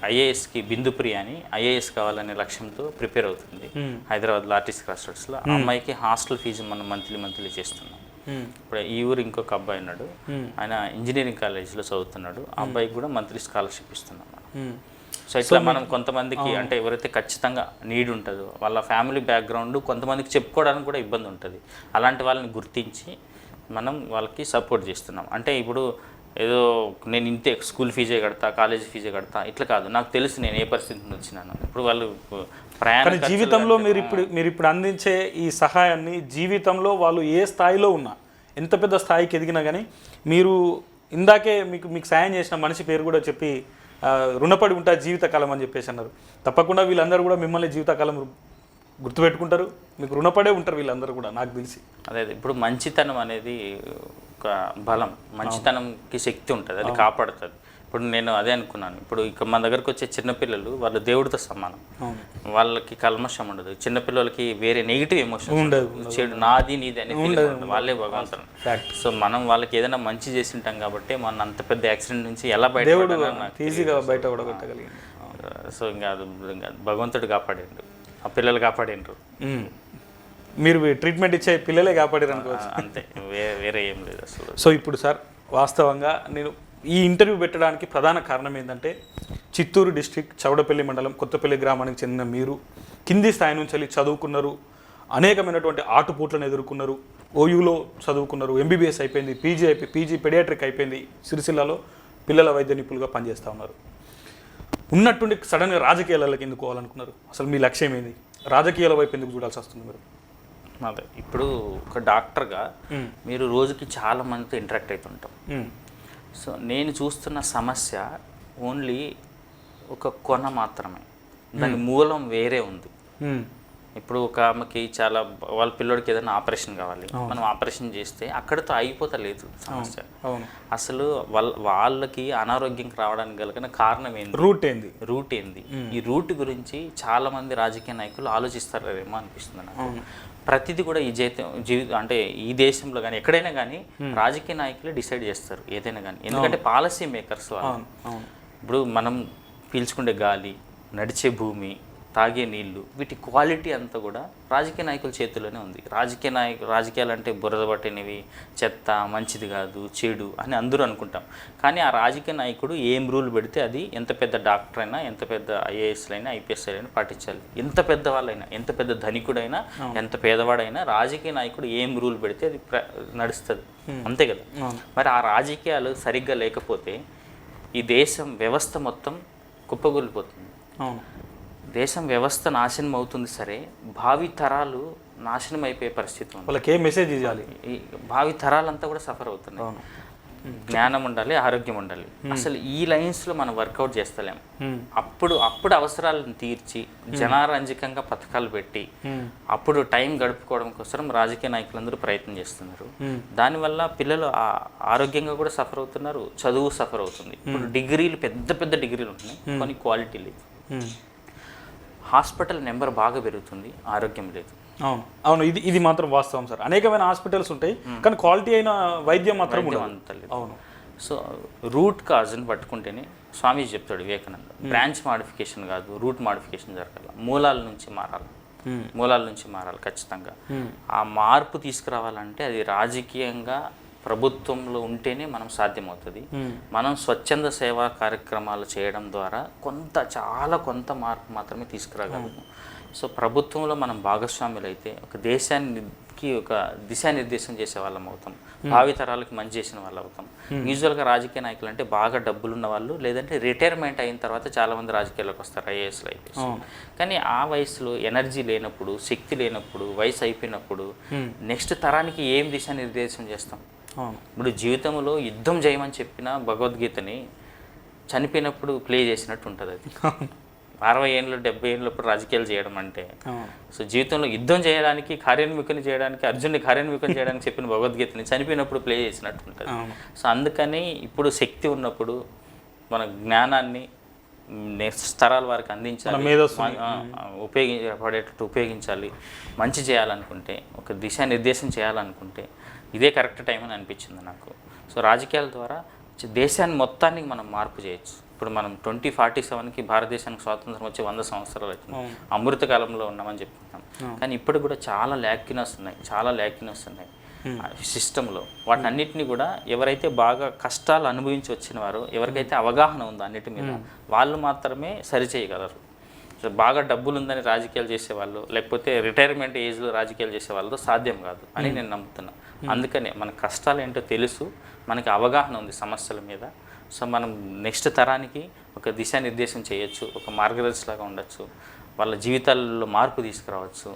ఐఏఎస్కి బిందుప్రియ అని ఐఏఎస్ కావాలనే లక్ష్యంతో ప్రిపేర్ అవుతుంది హైదరాబాద్లో ఆర్టిస్ట్ క్రాస్ రోడ్స్లో. ఆ అమ్మాయికి హాస్టల్ ఫీజు మనం మంత్లీ చేస్తున్నాం. ఇప్పుడు ఈ ఊరు ఇంకొక అబ్బాయి ఉన్నాడు, ఆయన ఇంజనీరింగ్ కాలేజ్లో చదువుతున్నాడు. ఆ అబ్బాయికి కూడా మంత్లీ స్కాలర్షిప్ ఇస్తున్నాం మనం. సో ఇట్లా మనం కొంతమందికి అంటే ఎవరైతే ఖచ్చితంగా నీడ్ ఉంటుందో వాళ్ళ ఫ్యామిలీ బ్యాక్గ్రౌండ్ కొంతమందికి చెప్పుకోవడానికి కూడా ఇబ్బంది ఉంటుంది, అలాంటి వాళ్ళని గుర్తించి మనం వాళ్ళకి సపోర్ట్ చేస్తున్నాం. అంటే ఇప్పుడు ఏదో నేను ఇంతే స్కూల్ ఫీజే కడతా, కాలేజ్ ఫీజే కడతా ఇట్లా కాదు, నాకు తెలుసు నేను ఏ పరిస్థితి నుంచి వచ్చినాను. ఇప్పుడు వాళ్ళు ప్రయాణ జీవితంలో మీరు ఇప్పుడు అందించే ఈ సహాయాన్ని జీవితంలో వాళ్ళు ఏ స్థాయిలో ఉన్నా, ఎంత పెద్ద స్థాయికి ఎదిగినా కానీ మీరు ఇందాకే మీకు సాయం చేసిన మనిషి పేరు కూడా చెప్పి రుణపడి ఉంటారు జీవితకాలం అని చెప్పేసి అన్నారు. తప్పకుండా వీళ్ళందరూ కూడా మిమ్మల్ని జీవితకాలం గుర్తుపెట్టుకుంటారు, మీకు రుణపడే ఉంటారు వీళ్ళందరూ కూడా నాకు తెలిసి. అదే ఇప్పుడు మంచితనం అనేది ఒక బలం, మంచితనంకి శక్తి ఉంటుంది, అది కాపాడుతుంది. ఇప్పుడు నేను అదే అనుకున్నాను. ఇప్పుడు ఇక మన దగ్గరకు వచ్చే చిన్నపిల్లలు వాళ్ళు దేవుడితో సమానం, వాళ్ళకి కల్మషం ఉండదు. చిన్నపిల్లలకి వేరే నెగిటివ్ ఎమోషన్ ఉండదు, చెడు నాది నీది అనేది వాళ్ళే భగవంతుడు. సో మనం వాళ్ళకి ఏదైనా మంచి చేసి ఉంటాం కాబట్టి మన అంత పెద్ద యాక్సిడెంట్ నుంచి ఎలా ఈజీగా బయట పడగొట్టగలిగింది. సో ఇంకా భగవంతుడు కాపాడిండు, ఆ పిల్లలు కాపాడిండ్రు. మీరు ట్రీట్మెంట్ ఇచ్చే పిల్లలే కాపాడారు అనుకోవచ్చు, అంతే, వేరే ఏం లేదు అసలు. సో ఇప్పుడు సార్ వాస్తవంగా నేను ఈ ఇంటర్వ్యూ పెట్టడానికి ప్రధాన కారణం ఏంటంటే చిత్తూరు డిస్ట్రిక్ట్ చౌడపల్లి మండలం కొత్తపల్లి గ్రామానికి చెందిన మీరు కింది స్థాయి నుంచి వెళ్ళి చదువుకున్నారు, అనేకమైనటువంటి ఆటుపోట్లను ఎదుర్కొన్నారు, ఓయూలో చదువుకున్నారు, ఎంబీబీఎస్ అయిపోయింది, పీజీ పెడియాట్రిక్ అయిపోయింది, సిరిసిల్లలో పిల్లల వైద్య నిపుణులుగా పనిచేస్తూ ఉన్నారు. ఉన్నట్టుండి సడన్గా రాజకీయాలకి ఎందుకు పోవాలనుకున్నారు? అసలు మీ లక్ష్యం ఏంది? రాజకీయాల వైపు ఎందుకు చూడాల్సి వస్తుంది మీరు? అదే ఇప్పుడు ఒక డాక్టర్గా మీరు రోజుకి చాలా మందితో ఇంటరాక్ట్ అవుతుంటాం. సో నేను చూస్తున్న సమస్య ఓన్లీ ఒక కొన మాత్రమే, దాని మూలం వేరే ఉంది. ఇప్పుడు ఒక ఆమెకి చాలా వాళ్ళ పిల్లోడికి ఏదైనా ఆపరేషన్ కావాలి, మనం ఆపరేషన్ చేస్తే అక్కడితో అయిపోతలేదు సమస్య. అసలు వాళ్ళకి అనారోగ్యం రావడానికి గల కారణం ఏంటి, రూట్ ఏంది? ఈ రూట్ గురించి చాలా మంది రాజకీయ నాయకులు ఆలోచిస్తారేమో అనిపిస్తుంది నాకు. ప్రతిదీ కూడా ఈ జీవితం అంటే ఈ దేశంలో కానీ ఎక్కడైనా కానీ రాజకీయ నాయకులే డిసైడ్ చేస్తారు ఏదైనా కానీ, ఎందుకంటే పాలసీ మేకర్స్ వాళ్ళు. ఇప్పుడు మనం పీల్చుకునే గాలి, నడిచే భూమి, తాగే నీళ్లు, వీటి క్వాలిటీ అంతా కూడా రాజకీయ నాయకుల చేతుల్లోనే ఉంది. రాజకీయాలు అంటే బురద పట్టినవి, చెత్త, మంచిది కాదు, చెడు అని అందరూ అనుకుంటాం. కానీ ఆ రాజకీయ నాయకుడు ఏం రూల్ పెడితే అది ఎంత పెద్ద డాక్టర్ అయినా, ఎంత పెద్ద ఐఏఎస్లైనా, ఐపీఎస్ అయినా పాటించాలి. ఎంత పెద్ద వాళ్ళైనా, ఎంత పెద్ద ధనికుడైనా, ఎంత పేదవాడైనా రాజకీయ నాయకుడు ఏం రూల్ పెడితే అది నడుస్తుంది, అంతే కదా. మరి ఆ రాజకీయాలు సరిగ్గా లేకపోతే ఈ దేశం వ్యవస్థ మొత్తం కుప్పగొలిపోతుంది. దేశం వ్యవస్థ నాశనం అవుతుంది. సరే, భావి తరాలు నాశనం అయిపోయే పరిస్థితి ఉంది. వాళ్ళకి ఏ మెసేజ్ ఇవ్వాలి? ఈ భావి తరాలంతా కూడా సఫర్ అవుతున్నాయి. జ్ఞానం ఉండాలి, ఆరోగ్యం ఉండాలి. అసలు ఈ లైన్స్లో మనం వర్కౌట్ చేస్తలేము. అప్పుడు అవసరాలను తీర్చి జనారంజకంగా పథకాలు పెట్టి అప్పుడు టైం గడుపుకోవడం కోసం రాజకీయ నాయకులందరూ ప్రయత్నం చేస్తున్నారు. దానివల్ల పిల్లలు ఆరోగ్యంగా కూడా సఫర్ అవుతున్నారు, చదువు సఫర్ అవుతుంది. ఇప్పుడు డిగ్రీలు, పెద్ద పెద్ద డిగ్రీలు ఉంటున్నాయి, కొన్ని క్వాలిటీ లేదు. హాస్పిటల్ నెంబర్ బాగా పెరుగుతుంది, ఆరోగ్యం లేదు. అవును, ఇది మాత్రం వాస్తవం సార్. అనేకమైన హాస్పిటల్స్ ఉంటాయి, కానీ క్వాలిటీ అయిన వైద్యం మాత్రం అంతలేదు. అవును. సో రూట్ కాజ్ని పట్టుకుంటేనే స్వామి చెప్తాడు వివేకానంద, బ్రాంచ్ మాడిఫికేషన్ కాదు, రూట్ మాడిఫికేషన్ జరగాలి. మూలాల నుంచి మారాలి ఖచ్చితంగా. ఆ మార్పు తీసుకురావాలంటే అది రాజకీయంగా ప్రభుత్వంలో ఉంటేనే మనం సాధ్యమవుతుంది. మనం స్వచ్ఛంద సేవా కార్యక్రమాలు చేయడం ద్వారా చాలా కొంత మార్పు మాత్రమే తీసుకురాగలము. సో ప్రభుత్వంలో మనం భాగస్వాములు అయితే ఒక దేశానికి ఒక దిశానిర్దేశం చేసే వాళ్ళం అవుతాం, భావితరాలకు మంచి చేసిన వాళ్ళు అవుతాం. యూజువల్గా రాజకీయ నాయకులు అంటే బాగా డబ్బులున్న వాళ్ళు, లేదంటే రిటైర్మెంట్ అయిన తర్వాత చాలామంది రాజకీయాల్లోకి వస్తారు, ఐఏఎస్లు ఐపీఎస్. కానీ ఆ వయసులో ఎనర్జీ లేనప్పుడు, శక్తి లేనప్పుడు, వయసు అయిపోయినప్పుడు నెక్స్ట్ తరానికి ఏం దిశానిర్దేశం చేస్తాం? ఇప్పుడు జీవితంలో యుద్ధం చేయమని చెప్పిన భగవద్గీతని చనిపోయినప్పుడు ప్లే చేసినట్టు ఉంటుంది. అది 60 ఏళ్ళు 70 ఏళ్ళప్పుడు రాజకీయాలు చేయడం అంటే, సో జీవితంలో యుద్ధం చేయడానికి, కార్యాన్వికం చేయడానికి, అర్జునుని కార్యాన్వికం చేయడానికి చెప్పిన భగవద్గీతని చనిపోయినప్పుడు ప్లే చేసినట్టు ఉంటుంది. సో అందుకని ఇప్పుడు శక్తి ఉన్నప్పుడు మన జ్ఞానాన్ని నెక్స్ట్ తరాల వారికి అందించాలి, ఉపయోగపడేటట్టు ఉపయోగించాలి. మంచి చేయాలనుకుంటే, ఒక దిశానిర్దేశం చేయాలనుకుంటే ఇదే కరెక్ట్ టైం అని అనిపించింది నాకు. సో రాజకీయాల ద్వారా దేశాన్ని మొత్తానికి మనం మార్పు చేయొచ్చు. ఇప్పుడు మనం 2047కి భారతదేశానికి స్వాతంత్రం వచ్చి 100 సంవత్సరాలు అవుతుంది, అమృత కాలంలో ఉన్నామని చెప్తున్నాం. కానీ ఇప్పుడు కూడా చాలా ల్యాక్యునస్ ఉన్నాయి సిస్టంలో. వాటిని అన్నింటినీ కూడా ఎవరైతే బాగా కష్టాలు అనుభవించి వచ్చిన వారో, ఎవరికైతే అవగాహన ఉందో అన్నిటి మీద, వాళ్ళు మాత్రమే సరిచేయగలరు. సో బాగా డబ్బులు ఉందని రాజకీయాలు చేసేవాళ్ళు, లేకపోతే రిటైర్మెంట్ ఏజ్లో రాజకీయాలు చేసే వాళ్ళతో సాధ్యం కాదు అని నేను నమ్ముతున్నా. అందుకనే మన కష్టాలు ఏంటో తెలుసు, మనకి అవగాహన ఉంది సమస్యల మీద. సో మనం నెక్స్ట్ తరానికి ఒక దిశానిర్దేశం చేయొచ్చు, ఒక మార్గదర్శిలాగా ఉండొచ్చు, వాళ్ళ జీవితాల్లో మార్పు తీసుకురావచ్చు,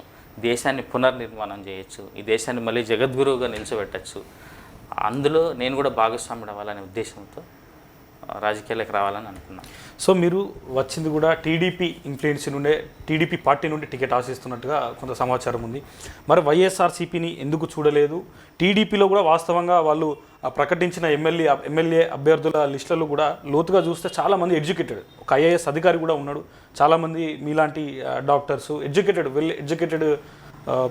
దేశాన్ని పునర్నిర్మాణం చేయొచ్చు, ఈ దేశాన్ని మళ్ళీ జగద్గురువుగా నిలిచిపెట్టచ్చు. అందులో నేను కూడా భాగస్వాముడు అవ్వాలనే ఉద్దేశంతో రాజకీయాలకు రావాలని అనుకున్నాను. సో మీరు వచ్చింది కూడా టీడీపీ ఇన్ఫ్లుయెన్స్ నుండే, టీడీపీ పార్టీ నుండి టికెట్ ఆశిస్తున్నట్టుగా కొంత సమాచారం ఉంది. మరి వైఎస్ఆర్సీపీని ఎందుకు చూడలేదు? టీడీపీలో కూడా వాస్తవంగా వాళ్ళు ప్రకటించిన ఎమ్మెల్యే అభ్యర్థుల లిస్టులలో కూడా లోతుగా చూస్తే చాలామంది ఎడ్యుకేటెడ్, ఒక ఐఏఎస్ అధికారి కూడా ఉన్నాడు, చాలామంది మీలాంటి డాక్టర్స్, వెల్ ఎడ్యుకేటెడ్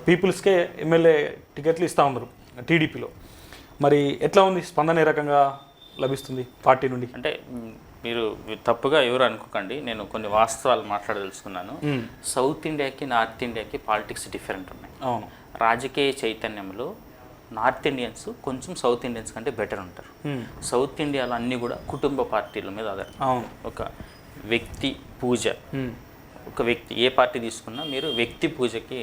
పీపుల్స్కే ఎమ్మెల్యే టికెట్లు ఇస్తూ ఉన్నారు టీడీపీలో. మరి ఎట్లా ఉంది స్పందన, ఏ రకంగా లభిస్తుంది పార్టీ నుండి? అంటే మీరు తప్పుగా ఎవరు అనుకోకండి, నేను కొన్ని వాస్తవాలు మాట్లాడదలుచుకున్నాను. సౌత్ ఇండియాకి నార్త్ ఇండియాకి పాలిటిక్స్ డిఫరెంట్ ఉన్నాయి. అవును, రాజకీయ చైతన్యంలో నార్త్ ఇండియన్స్ కొంచెం సౌత్ ఇండియన్స్ కంటే బెటర్ ఉంటారు. సౌత్ ఇండియాలో అన్నీ కూడా కుటుంబ పార్టీల మీద ఆధారం. ఒక వ్యక్తి పూజ, ఒక వ్యక్తి ఏ పార్టీ తీసుకున్నా మీరు వ్యక్తి పూజకి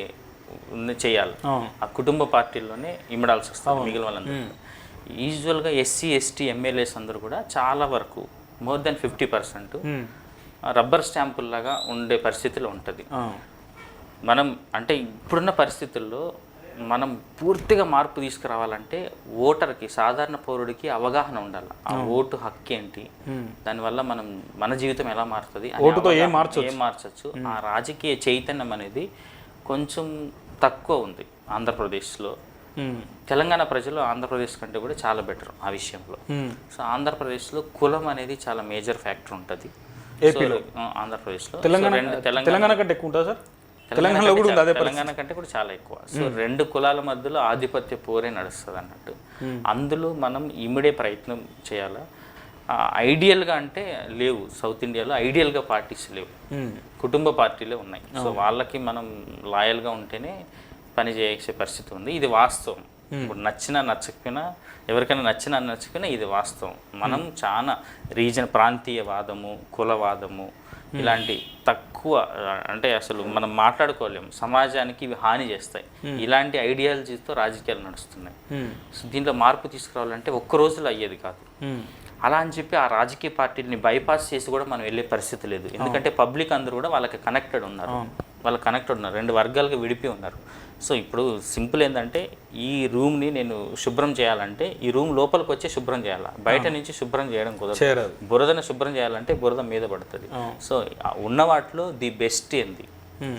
చేయాలి, ఆ కుటుంబ పార్టీల్లోనే ఇమ్మడాల్సి వస్తుంది మిగిలిన వాళ్ళందరూ. యూజువల్గా ఎస్సీ ఎస్టీ ఎమ్మెల్యేస్ అందరూ కూడా చాలా వరకు మోర్ దెన్ 50% రబ్బర్ స్టాంపుల్లాగా ఉండే పరిస్థితిలో ఉంటుంది. మనం అంటే ఇప్పుడున్న పరిస్థితుల్లో మనం పూర్తిగా మార్పు తీసుకురావాలంటే ఓటర్కి, సాధారణ పౌరుడికి అవగాహన ఉండాలి. ఆ ఓటు హక్కు ఏంటి, దానివల్ల మనం మన జీవితం ఎలా మారుతుంది, ఏం మార్చచ్చు. ఆ రాజకీయ చైతన్యం అనేది కొంచెం తక్కువ ఉంది ఆంధ్రప్రదేశ్లో. తెలంగాణ ప్రజలు ఆంధ్రప్రదేశ్ కంటే కూడా చాలా బెటర్ ఆ విషయంలో. సో ఆంధ్రప్రదేశ్లో కులం అనేది చాలా మేజర్ ఫ్యాక్టర్ ఉంటుంది ఆంధ్రప్రదేశ్లో. తెలంగాణ కంటే ఎక్కువ ఉంటుంది సార్, తెలంగాణ కంటే కూడా చాలా ఎక్కువ. సో 2 కులాల మధ్యలో ఆధిపత్య పోరే నడుస్తుంది అన్నట్టు. అందులో మనం ఇమిడే ప్రయత్నం చేయాలా. ఐడియల్గా అంటే లేవు. సౌత్ ఇండియాలో ఐడియల్గా పార్టీస్ లేవు, కుటుంబ పార్టీలే ఉన్నాయి. సో వాళ్ళకి మనం లాయల్గా ఉంటేనే పని చేసే పరిస్థితి ఉంది. ఇది వాస్తవం. ఇప్పుడు నచ్చినా నచ్చకపోయినా, ఎవరికైనా నచ్చినా నచ్చకపోయినా ఇది వాస్తవం. మనం చాలా ప్రాంతీయవాదము, కులవాదము ఇలాంటి తక్కువ, అంటే అసలు మనం మాట్లాడుకోలేము, సమాజానికి ఇవి హాని చేస్తాయి. ఇలాంటి ఐడియాలజీతో రాజకీయాలు నడుస్తున్నాయి. సో దీంట్లో మార్పు తీసుకురావాలంటే ఒక్క రోజులో అయ్యేది కాదు. అలా అని చెప్పి ఆ రాజకీయ పార్టీని బైపాస్ చేసి కూడా మనం వెళ్ళే పరిస్థితి లేదు. ఎందుకంటే పబ్లిక్ అందరూ కూడా వాళ్ళకి కనెక్టెడ్ ఉన్నారు, రెండు వర్గాలుగా విడిపోయి ఉన్నారు. సో ఇప్పుడు సింపుల్ ఏంటంటే, ఈ రూమ్ని నేను శుభ్రం చేయాలంటే ఈ రూమ్ లోపలికి వచ్చి శుభ్రం చేయాలి, బయట నుంచి శుభ్రం చేయడం కుదరదు. బురదను శుభ్రం చేయాలంటే బురద మీద పడుతుంది. సో ఉన్న వాటిలో ది బెస్ట్ ఏంది?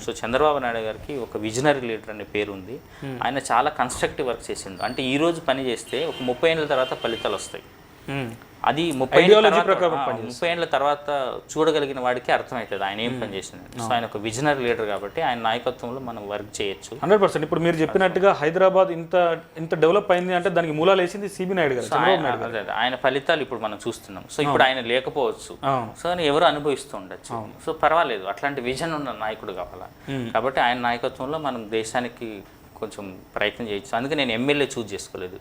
సో చంద్రబాబు నాయుడు గారికి ఒక విజనరీ లీడర్ అనే పేరు ఉంది. ఆయన చాలా కన్స్ట్రక్టివ్ వర్క్ చేసిండు. అంటే ఈ రోజు పని చేస్తే ఒక 30 ఏళ్ళ తర్వాత ఫలితాలు వస్తాయి. అది 30 ఏళ్ళ తర్వాత చూడగలిగిన వాడికి అర్థమవుతుంది ఆయన ఏం పని చేసింది. సో ఆయన ఒక విజనరీ లీడర్ కాబట్టి ఆయన నాయకత్వంలో మనం వర్క్ చేయొచ్చు 100%. ఇప్పుడు మీరు చెప్పినట్టుగా హైదరాబాద్ ఇంత డెవలప్ అయింది అంటే దానికి మూలాలు వేసింది సిబి నాయుడు గారు. ఆయన ఫలితాలు ఇప్పుడు మనం చూస్తున్నాం. సో ఇప్పుడు ఆయన లేకపోవచ్చు, సో ఆయన ఎవరు అనుభవిస్తూ ఉండొచ్చు. సో పర్వాలేదు, అట్లాంటి విజన్ ఉన్న నాయకుడు కావాలా. కాబట్టి ఆయన నాయకత్వంలో మనం దేశానికి కొంచెం ప్రయత్నం చేయొచ్చు. అందుకే నేను ఎమ్మెల్యే చూజ్ చేసుకోలేదు.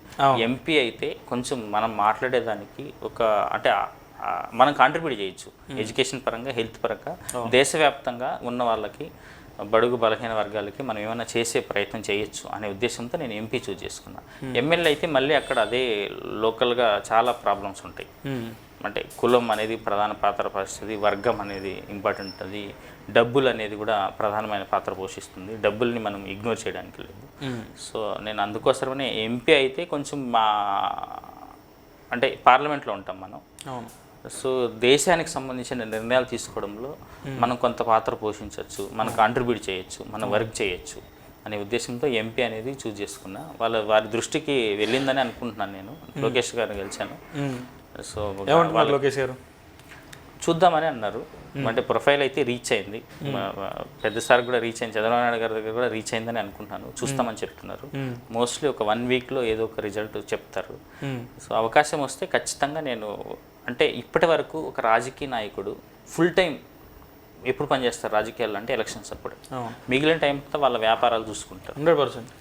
ఎంపీ అయితే కొంచెం మనం మాట్లాడేదానికి అంటే మనం కాంట్రిబ్యూట్ చేయొచ్చు, ఎడ్యుకేషన్ పరంగా, హెల్త్ పరంగా, దేశవ్యాప్తంగా ఉన్న వాళ్ళకి, బడుగు బలహీన వర్గాలకి మనం ఏమైనా చేసే ప్రయత్నం చేయొచ్చు అనే ఉద్దేశంతో నేను ఎంపీ చూజ్ చేసుకున్నాను. ఎమ్మెల్యే అయితే మళ్ళీ అక్కడ అదే లోకల్గా చాలా ప్రాబ్లమ్స్ ఉంటాయి. అంటే కులం అనేది ప్రధాన పాత్ర పోషిస్తుంది, వర్గం అనేది ఇంపార్టెంట్, అది డబ్బులు అనేది కూడా ప్రధానమైన పాత్ర పోషిస్తుంది. డబ్బుల్ని మనం ఇగ్నోర్ చేయడానికి లేదు. సో నేను అందుకోసమనే ఎంపీ అయితే కొంచెం అంటే పార్లమెంట్లో ఉంటాం మనం. సో దేశానికి సంబంధించిన నిర్ణయాలు తీసుకోవడంలో మనం కొంత పాత్ర పోషించవచ్చు, మనం కాంట్రిబ్యూట్ చేయొచ్చు, మనం వర్క్ చేయొచ్చు అనే ఉద్దేశంతో ఎంపీ అనేది చూజ్ చేసుకున్నా. వారి దృష్టికి వెళ్ళిందని అనుకుంటున్నాను. నేను లోకేష్ గారిని కలిశాను. సో లోకేష్ గారు చూద్దామని అన్నారు. అంటే ప్రొఫైల్ అయితే రీచ్ అయింది, పెద్దసారి కూడా రీచ్ అయింది, చంద్రబాబు నాయుడు గారి దగ్గర కూడా రీచ్ అయిందని అనుకుంటున్నాను. చూస్తామని చెప్తున్నారు. మోస్ట్లీ ఒక 1 వీక్లో ఏదో ఒక రిజల్ట్ చెప్తారు. సో అవకాశం వస్తే ఖచ్చితంగా నేను, అంటే ఇప్పటి వరకు ఒక రాజకీయ నాయకుడు ఫుల్ టైం ఎప్పుడు పనిచేస్తారు రాజకీయాల్లో అంటే ఎలక్షన్స్ అప్పుడు, మిగిలిన టైంతో వాళ్ళ వ్యాపారాలు చూసుకుంటారు. 100%.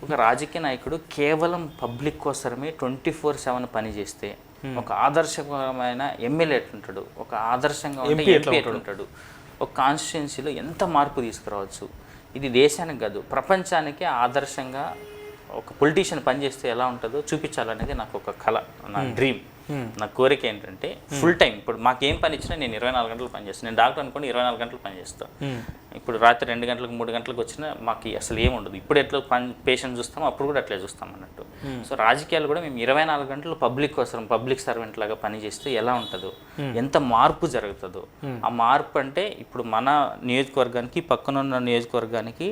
ఒక రాజకీయ నాయకుడు కేవలం పబ్లిక్ కోసమే 24/7 పని చేస్తే ఒక ఆదర్శకరమైన ఎమ్మెల్యే ఎట్లుంటాడు, ఒక ఆదర్శంగా ఉంటే ఎంపీ ఎట్లుంటాడు, ఒక కాన్స్టిట్యున్సీలో ఎంత మార్పు తీసుకురావచ్చు. ఇది దేశానికి కాదు, ప్రపంచానికి ఆదర్శంగా ఒక పొలిటీషియన్ పనిచేస్తే ఎలా ఉంటుందో చూపించాలనేది నాకు ఒక కళ, నా డ్రీమ్, నా కోరిక ఏంటంటే ఫుల్ టైం. ఇప్పుడు మాకేం పని ఇచ్చినా నేను 24 గంటలు పనిచేస్తాను. నేను డాక్టర్ అనుకోండి 24 గంటలు పనిచేస్తాను. ఇప్పుడు రాత్రి 2 గంటలకు 3 గంటలకు వచ్చినా మాకు అసలు ఏముండదు. ఇప్పుడు ఎట్లా పేషెంట్ చూస్తామో అప్పుడు కూడా అట్లే చూస్తాం అన్నట్టు. సో రాజకీయాలు కూడా మేము 24 గంటలు పబ్లిక్ కోసం, పబ్లిక్ సర్వెంట్ లాగా పనిచేస్తే ఎలా ఉంటుందో, ఎంత మార్పు జరుగుతుందో. ఆ మార్పు అంటే ఇప్పుడు మన నియోజకవర్గానికి పక్కనున్న నియోజకవర్గానికి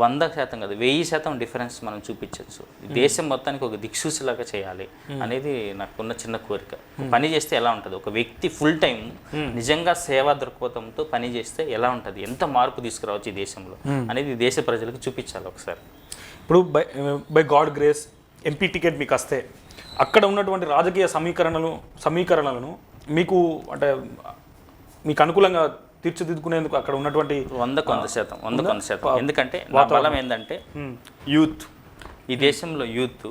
100% కాదు 1000% డిఫరెన్స్ మనం చూపించవచ్చు. దేశం మొత్తానికి ఒక దిక్సూచిలాగా చేయాలి అనేది నాకున్న చిన్న కోరిక. పని చేస్తే ఎలా ఉంటుంది, ఒక వ్యక్తి ఫుల్ టైం నిజంగా సేవా దృక్పథంతో పని చేస్తే ఎలా ఉంటుంది, ఎంత మార్పు తీసుకురావచ్చు ఈ దేశంలో అనేది దేశ ప్రజలకు చూపించాలి ఒకసారి. ఇప్పుడు by God grace MP ticket మీకు వస్తే అక్కడ ఉన్నటువంటి రాజకీయ సమీకరణలను మీకు అంటే మీకు అనుకూలంగా తీర్చిదిద్దుకునేందుకు అక్కడ ఉన్నటువంటి 100% ఎందుకంటే నా బలం ఏంటంటే యూత్. ఈ దేశంలో యూత్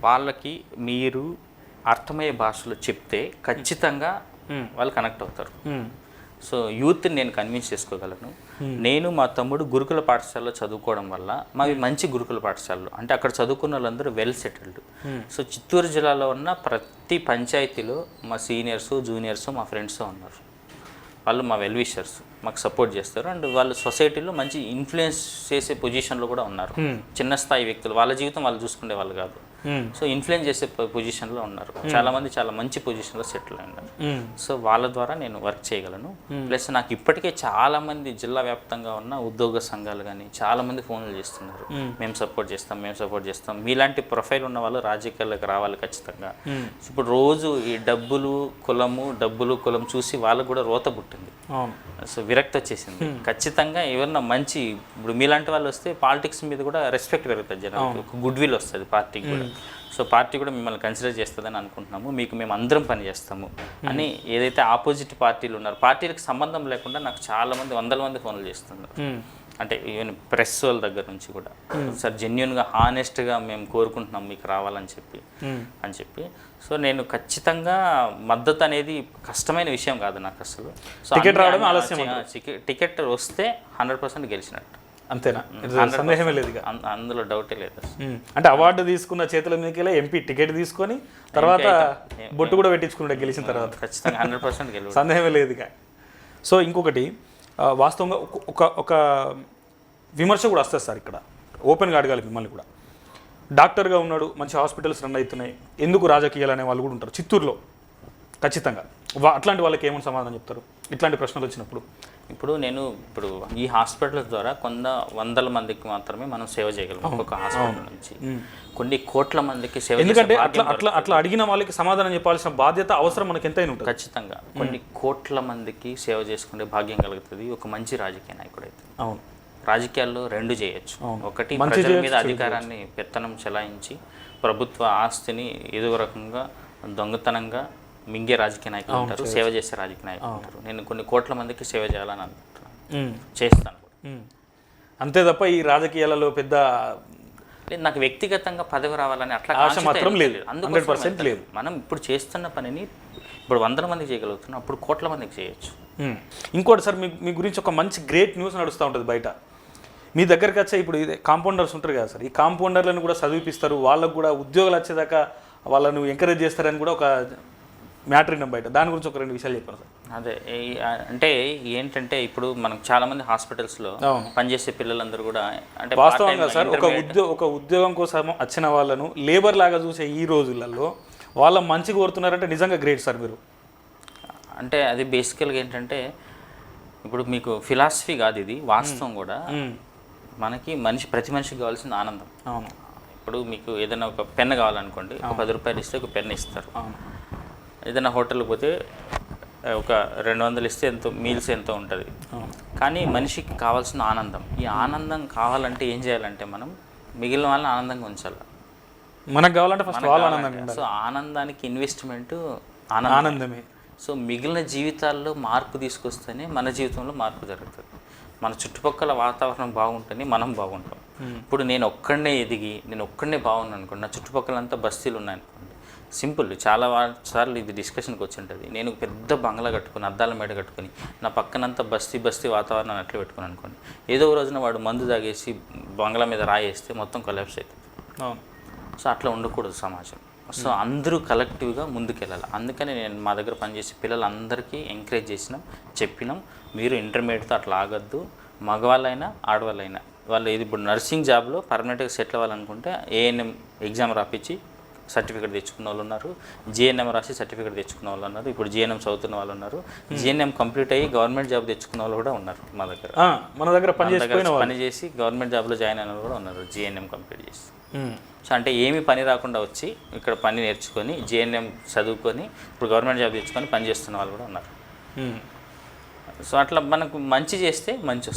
వాళ్ళకి మీరు అర్థమయ్యే భాషలో చెప్తే ఖచ్చితంగా వాళ్ళు కనెక్ట్ అవుతారు. సో యూత్ని నేను కన్విన్స్ చేసుకోగలను. నేను మా తమ్ముడు గురుకుల పాఠశాలలో చదువుకోవడం వల్ల మావి మంచి గురుకుల పాఠశాలలు, అంటే అక్కడ చదువుకున్న వాళ్ళందరూ వెల్ సెటిల్డ్. సో చిత్తూరు జిల్లాలో ఉన్న ప్రతి పంచాయతీలో మా సీనియర్స్, జూనియర్స్, మా ఫ్రెండ్స్ ఉన్నారు. వాళ్ళు మా వెల్ విషర్స్, మాకు సపోర్ట్ చేస్తారు. అండ్ వాళ్ళు సొసైటీలో మంచి ఇన్ఫ్లుయెన్స్ చేసే పొజిషన్లో కూడా ఉన్నారు. చిన్న స్థాయి వ్యక్తులు, వాళ్ళ జీవితం వాళ్ళు చూసుకునే వాళ్ళు కాదు. సో ఇన్ఫ్లుయెన్స్ చేసే పొజిషన్లో ఉన్నారు. చాలామంది చాలా మంచి పొజిషన్లో సెటిల్ అయినారు. సో వాళ్ళ ద్వారా నేను వర్క్ చేయగలను. ప్లస్ నాకు ఇప్పటికే చాలామంది జిల్లా వ్యాప్తంగా ఉన్న ఉద్యోగ సంఘాలు కానీ చాలామంది ఫోన్లు చేస్తున్నారు, మేము సపోర్ట్ చేస్తాం. మీలాంటి ప్రొఫైల్ ఉన్న వాళ్ళు రాజకీయాలకు రావాలి ఖచ్చితంగా. ఇప్పుడు రోజు ఈ డబ్బులు కులం చూసి వాళ్ళకు కూడా రోత పుట్టింది. సో విరక్తి వచ్చేసింది. ఖచ్చితంగా ఎవరన్నా మంచి, ఇప్పుడు మీలాంటి వాళ్ళు వస్తే పాలిటిక్స్ మీద కూడా రెస్పెక్ట్ పెరుగుతుంది, జనాలకు గుడ్ విల్ వస్తుంది పార్టీకి కూడా. సో పార్టీ కూడా మిమ్మల్ని కన్సిడర్ చేస్తుందని అనుకుంటున్నాము, మీకు మేము అందరం పని చేస్తాము అని ఏదైతే ఆపోజిట్ పార్టీలు ఉన్నారు, పార్టీలకు సంబంధం లేకుండా నాకు చాలామంది వందల మంది ఫోన్లు చేస్తున్నారు. అంటే ఈవెన్ ప్రెస్ వాళ్ళ దగ్గర నుంచి కూడా సార్ జెన్యున్గా హానెస్ట్గా మేము కోరుకుంటున్నాం మీకు రావాలని చెప్పి సో నేను ఖచ్చితంగా మద్దతు అనేది కష్టమైన విషయం కాదు నాకు అసలు. సో టికెట్ వస్తే 100% గెలిచినట్టు, అంతేనా? సందేహమే లేదు, అందులో డౌటే లేదు. అంటే అవార్డు తీసుకున్న చేతుల మీదకి ఎంపీ టికెట్ తీసుకొని తర్వాత బొట్టు కూడా పెట్టించుకున్నాడు గెలిచిన తర్వాత, ఖచ్చితంగా 100% గెలుపు, సందేహమే లేదు. సో ఇంకొకటి వాస్తవంగా ఒక విమర్శ కూడా వస్తుంది సార్, ఇక్కడ ఓపెన్గా అడగాలి మిమ్మల్ని కూడా. డాక్టర్గా ఉన్నాడు, మంచి హాస్పిటల్స్ రన్ అవుతున్నాయి, ఎందుకు రాజకీయాలు అనే వాళ్ళు కూడా ఉంటారు చిత్తూరులో ఖచ్చితంగా. అట్లాంటి వాళ్ళకి ఏమైనా సమాధానం చెప్తారు ఇట్లాంటి ప్రశ్నలు వచ్చినప్పుడు? ఇప్పుడు ఈ హాస్పిటల్ ద్వారా వందల మందికి మాత్రమే మనం సేవ చేయగలం ఒక్కొక్క హాస్పిటల్ నుంచి, కొన్ని కోట్ల మందికి సేవ. ఎందుకంటే అట్లా అడిగిన వాళ్ళకి సమాధానం చెప్పాల్సిన బాధ్యత అవసరం మనకి ఎంతైనా ఉంటుంది. ఖచ్చితంగా కొన్ని కోట్ల మందికి సేవ చేసుకునే భాగ్యం కలుగుతుంది ఒక మంచి రాజకీయ నాయకుడు అయితే. అవును, రాజకీయాల్లో రెండు చేయొచ్చు. ఒకటి ప్రజల మీద అధికారాన్ని పెత్తనం చెలాయించి ప్రభుత్వ ఆస్తిని ఏదో రకంగా దొంగతనంగా మింగే రాజకీయ నాయకులు ఉంటారు, సేవ చేసే రాజకీయ నాయకులు ఉంటారు. నేను కొన్ని కోట్ల మందికి సేవ చేయాలని అనుకుంటున్నాను, చేస్తాను. అంతే తప్ప ఈ రాజకీయాలలో పెద్ద లేదు, నాకు వ్యక్తిగతంగా పదవి రావాలని అట్లా ఆశ మాత్రం లేదు. మనం ఇప్పుడు చేస్తున్న పనిని ఇప్పుడు 100 మందికి చేయగలుగుతున్నాం, అప్పుడు కోట్ల మందికి చేయొచ్చు. ఇంకోటి సార్, మీ గురించి ఒక మంచి గ్రేట్ న్యూస్ నడుస్తూ ఉంటుంది బయట. మీ దగ్గరికి వచ్చే ఇప్పుడు ఇదే కాంపౌండర్స్ ఉంటారు కదా సార్, ఈ కాంపౌండర్లను కూడా చదివిపిస్తారు, వాళ్ళకు కూడా ఉద్యోగాలు వచ్చేదాకా వాళ్ళను ఎంకరేజ్ చేస్తారని కూడా ఒక మ్యాటర్ విన్నాం బయట. దాని గురించి ఒక 2 విషయాలు చెప్పాను సార్. అదే అంటే ఏంటంటే ఇప్పుడు మనకు చాలామంది హాస్పిటల్స్లో పనిచేసే పిల్లలందరూ కూడా అంటే వాస్తవంగా సార్ ఒక ఉద్యోగం కోసం వచ్చిన వాళ్ళను లేబర్ లాగా చూసే ఈ రోజులలో వాళ్ళ మంచి కోరుతున్నారంటే నిజంగా గ్రేట్ సార్ మీరు. అంటే అది బేసికల్గా ఏంటంటే ఇప్పుడు మీకు ఫిలాసఫీ కాదు, ఇది వాస్తవం కూడా. మనకి ప్రతి మనిషికి కావాల్సిన ఆనందం. అవును, ఇప్పుడు మీకు ఏదైనా ఒక పెన్ కావాలనుకోండి, ఒక 10 రూపాయలు ఇస్తే ఒక పెన్ ఇస్తారు. ఏదైనా హోటల్కి పోతే ఒక 200 ఇస్తే ఎంతో మీల్స్ ఎంతో ఉంటుంది. కానీ మనిషికి కావాల్సిన ఆనందం, ఈ ఆనందం కావాలంటే ఏం చేయాలంటే మనం మిగిలిన వాళ్ళని ఆనందంగా ఉంచాలి. మనకు కావాలంటే ఫస్ట్ వాళ్ళ ఆనందంగా ఉండాలి. సో ఆనందానికి ఇన్వెస్ట్మెంట్ ఆనందమే. సో మిగిలిన జీవితాల్లో మార్పు తీసుకొస్తేనే మన జీవితంలో మార్పు జరుగుతుంది. మన చుట్టుపక్కల వాతావరణం బాగుంటేనే మనం బాగుంటాం. ఇప్పుడు నేను ఒక్కడనే ఎదిగి నేను ఒక్కడనే బాగున్నాను అనుకోండి, నా చుట్టుపక్కలంతా బస్తీలు ఉన్నాయనుకోండి, సింపుల్. చాలా సార్లు ఇది డిస్కషన్కి వచ్చి ఉంటుంది. నేను పెద్ద బంగ్లా కట్టుకుని అద్దాల మేడ కట్టుకుని నా పక్కనంతా బస్తీ వాతావరణాన్ని అట్లా పెట్టుకుని అనుకోండి, ఏదో రోజున వాడు మందు తాగేసి బంగ్లా మీద రాయేస్తే మొత్తం కొలాప్స్ అవుతుంది. సో అట్లా ఉండకూడదు సమాజం. సో అందరూ కలెక్టివ్గా ముందుకెళ్ళాలి. అందుకని నేను మా దగ్గర పనిచేసే పిల్లలందరికీ ఎంకరేజ్ చేసినాం, చెప్పినాం, మీరు ఇంటర్మీడియట్తో అట్లా ఆగద్దు. మగవాళ్ళైనా ఆడవాళ్ళైనా వాళ్ళు ఇది ఇప్పుడు నర్సింగ్ జాబ్లో పర్మనెంట్గా సెటిల్ అవ్వాలనుకుంటే ఏఎన్ఎం ఎగ్జామ్ రాపించి సర్టిఫికేట్ తెచ్చుకున్న వాళ్ళు ఉన్నారు, జిఎన్ఎం రాసి సర్టిఫికేట్ తెచ్చుకున్న వాళ్ళు ఉన్నారు, ఇప్పుడు జిఎన్ఎం చదువుతున్న వాళ్ళు ఉన్నారు, జిఎన్ఎం కంప్లీట్ అయ్యి గవర్నమెంట్ జాబ్ తెచ్చుకున్న వాళ్ళు కూడా ఉన్నారు. మన దగ్గర పని చేసి గవర్నమెంట్ జాబ్లో జాయిన్ అయిన వాళ్ళు కూడా ఉన్నారు, జిఎన్ఎం కంప్లీట్ చేసి. సో అంటే ఏమీ పని రాకుండా వచ్చి ఇక్కడ పని నేర్చుకొని జిఎన్ఎం చదువుకొని ఇప్పుడు గవర్నమెంట్ జాబ్ తెచ్చుకొని పని చేస్తున్న వాళ్ళు కూడా ఉన్నారు. సో అట్లా మనకు మంచి చేస్తే మంచి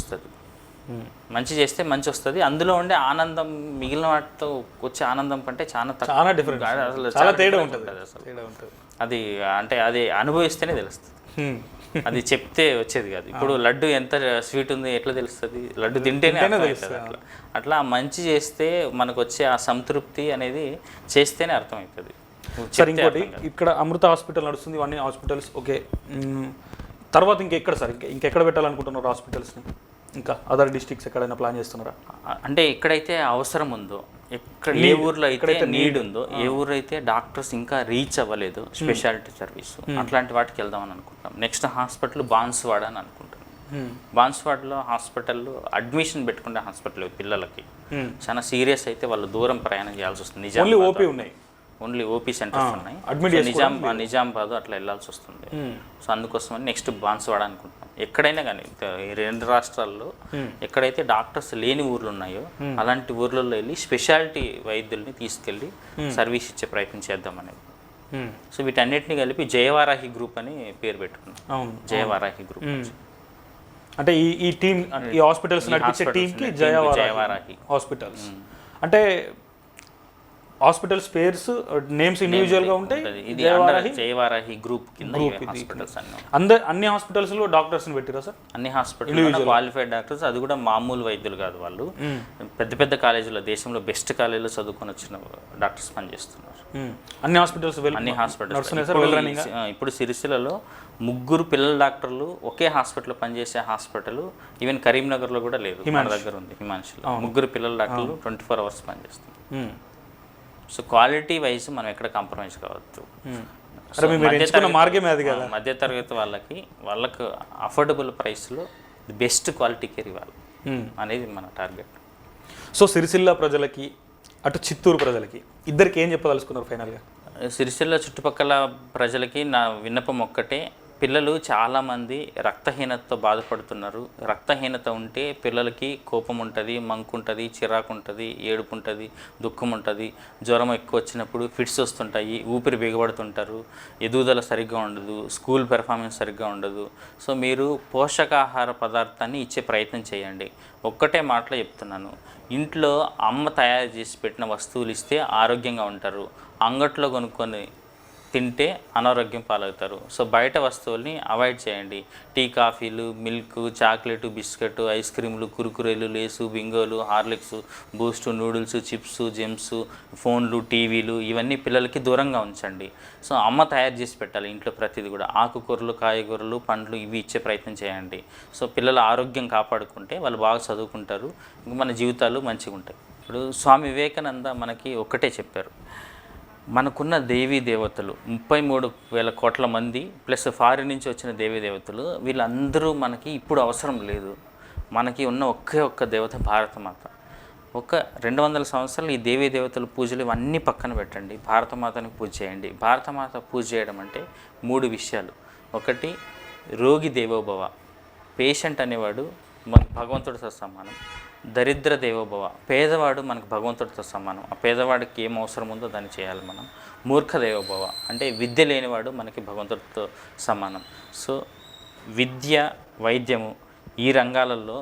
వస్తుంది. అందులో ఉండే ఆనందం మిగిలిన వాటితో వచ్చే ఆనందం కంటే చాలా డిఫరెంట్, చాలా తేడా ఉంటుంది అసలు. అది అంటే అది అనుభవిస్తేనే తెలుస్తుంది, అది చెప్తే వచ్చేది కాదు. ఇప్పుడు లడ్డు ఎంత స్వీట్ ఉంది ఎట్లా తెలుస్తుంది? లడ్డు తింటేనే తెలుస్తుంది. అట్లా మంచి చేస్తే మనకు వచ్చే ఆ సంతృప్తి అనేది చేస్తేనే అర్థమవుతుంది. సార్ ఇంకోటి, ఇక్కడ అమృత హాస్పిటల్ నడుస్తుంది, ఇవన్నీ హాస్పిటల్స్ ఓకే. తర్వాత ఇంకెక్కడ సార్, ఇంకెక్కడ పెట్టాలనుకుంటున్నారు హాస్పిటల్స్ని? ఇంకా అదర్ డిస్ట్రిక్ట్స్ ఎక్కడైనా ప్లాన్ చేస్తున్నారా? అంటే ఎక్కడైతే అవసరం ఉందో, ఏ ఊర్లో అయితే నీడ్ ఉందో, ఏ ఊరు అయితే డాక్టర్స్ ఇంకా రీచ్ అవ్వలేదు స్పెషాలిటీ సర్వీస్, అట్లాంటి వాటికి వెళ్దామని అనుకుంటాం. నెక్స్ట్ హాస్పిటల్ బాన్స్వాడ అని అనుకుంటాం. బాన్స్వాడలో హాస్పిటల్లో అడ్మిషన్ పెట్టుకునే హాస్పిటల్ పిల్లలకి చాలా సీరియస్ అయితే వాళ్ళు దూరం ప్రయాణం చేయాల్సి వస్తుంది. ఓన్లీ ఓపీ సెంటర్స్ ఉన్నాయి, నిజామాబాద్ అట్లా వెళ్ళాల్సి వస్తుంది. సో అందుకోసమని నెక్స్ట్ బాన్స్వాడ అనుకుంటున్నాం. ఎక్కడైనా కానీ ఈ 2 రాష్ట్రాల్లో ఎక్కడైతే డాక్టర్స్ లేని ఊర్లు ఉన్నాయో అలాంటి ఊర్లలో వెళ్ళి స్పెషాలిటీ వైద్యుల్ని తీసుకెళ్ళి సర్వీస్ ఇచ్చే ప్రయత్నం చేద్దాం అనేది. సో వీటన్నిటిని కలిపి జయవారాహి గ్రూప్ అని పేరు పెట్టుకున్నాం. జయవారాహి గ్రూప్ అంటే ఈ టీమ్, ఈ హాస్పిటల్స్ నడిపించే టీంకి జయవారాహి హాస్పిటల్స్. అంటే హాస్పిటల్స్ పేర్స్ నేమ్స్ ఇండివిజువల్గా ఉంటాయి. ఇది అండర్ జయవారాహి గ్రూప్ కింద హాస్పిటల్స్ అన్ని హాస్పిటల్స్లో డాక్టర్స్ని పెట్టారా సార్? అన్ని హాస్పిటల్ క్వాలిఫైడ్ డాక్టర్స్, అది కూడా మామూలు వైద్యులు కాదు, వాళ్ళు పెద్ద పెద్ద కాలేజీలో, దేశంలో బెస్ట్ కాలేజీలో చదువుకొని వచ్చిన డాక్టర్స్ పనిచేస్తున్నారు. అన్ని హాస్పిటల్స్ ఇప్పుడు సిరిసిల్లలో 3 పిల్లల డాక్టర్లు ఒకే హాస్పిటల్లో పనిచేసే హాస్పిటల్ ఈవెన్ కరీంనగర్లో కూడా లేదు, మన దగ్గర ఉంది హిమాంశులో. 3 పిల్లల డాక్టర్లు 24 hours పనిచేస్తారు. సో క్వాలిటీ వైజ్ మనం ఎక్కడ కాంప్రమైజ్ కావద్దు. మధ్య తరగతి వాళ్ళకు అఫోర్డబుల్ ప్రైస్లో బెస్ట్ క్వాలిటీ కేర్ ఇవ్వాలి అనేది మన టార్గెట్. సో సిరిసిల్ల ప్రజలకి అటు చిత్తూరు ప్రజలకి ఇద్దరికి ఏం చెప్పదలుచుకున్నారు ఫైనల్గా? సిరిసిల్ల చుట్టుపక్కల ప్రజలకి నా విన్నపం ఒక్కటే, పిల్లలు చాలామంది రక్తహీనతతో బాధపడుతున్నారు. రక్తహీనత ఉంటే పిల్లలకి కోపం ఉంటుంది, మంకు ఉంటుంది, చిరాకు ఉంటుంది, ఏడుపు ఉంటుంది, దుఃఖం ఉంటుంది, జ్వరం ఎక్కువ వచ్చినప్పుడు ఫిట్స్ వస్తుంటాయి, ఊపిరి బిగబడుతుంటారు, ఎదుగుదల సరిగ్గా ఉండదు, స్కూల్ పెర్ఫార్మెన్స్ సరిగ్గా ఉండదు. సో మీరు పోషకాహార పదార్థాన్ని ఇచ్చే ప్రయత్నం చేయండి. ఒక్కటే మాటలో చెప్తున్నాను, ఇంట్లో అమ్మ తయారు చేసి పెట్టిన వస్తువులు ఇస్తే ఆరోగ్యంగా ఉంటారు. అంగట్లో కొనుక్కొని తింటే అనారోగ్యం పాలవుతారు. సో బయట వస్తువుల్ని అవాయిడ్ చేయండి. టీ, కాఫీలు, మిల్క్, చాక్లెట్, బిస్కెట్, ఐస్ క్రీములు, కురుకురేలు, లేసు, బింగోలు, Horlicks, Boost, noodles, chips, Gems, ఫోన్లు, టీవీలు ఇవన్నీ పిల్లలకి దూరంగా ఉంచండి. సో అమ్మ తయారు చేసి పెట్టాలి ఇంట్లో ప్రతిదీ కూడా. ఆకుకూరలు, కాయగూరలు, పండ్లు ఇవి ఇచ్చే ప్రయత్నం చేయండి. సో పిల్లల ఆరోగ్యం కాపాడుకుంటే వాళ్ళు బాగా చదువుకుంటారు, ఇంక మన జీవితాలు మంచిగా ఉంటాయి. ఇప్పుడు స్వామి వివేకానంద మనకి ఒక్కటే చెప్పారు, మనకున్న దేవీ దేవతలు 33,000 కోట్ల మంది ప్లస్ ఫారిన్ నుంచి వచ్చిన దేవీ దేవతలు, వీళ్ళందరూ మనకి ఇప్పుడు అవసరం లేదు. మనకి ఉన్న ఒక్క దేవత భారతమాత. 200 సంవత్సరాలు ఈ దేవీ దేవతల పూజలు ఇవన్నీ పక్కన పెట్టండి, భారతమాతని పూజ చేయండి. భారతమాత పూజ చేయడం అంటే 3 విషయాలు. ఒకటి, రోగి దేవోభవ, పేషెంట్ అనేవాడు మనకు భగవంతుడితో సమానం. దరిద్ర దేవోభవ, పేదవాడు మనకు భగవంతుడితో సమానం. ఆ పేదవాడికి ఏం అవసరం ఉందో దాన్ని చేయాలి మనం. మూర్ఖ దేవోభవ అంటే విద్య లేనివాడు మనకి భగవంతుడితో సమానం. సో విద్య, వైద్యము ఈ రంగాలలో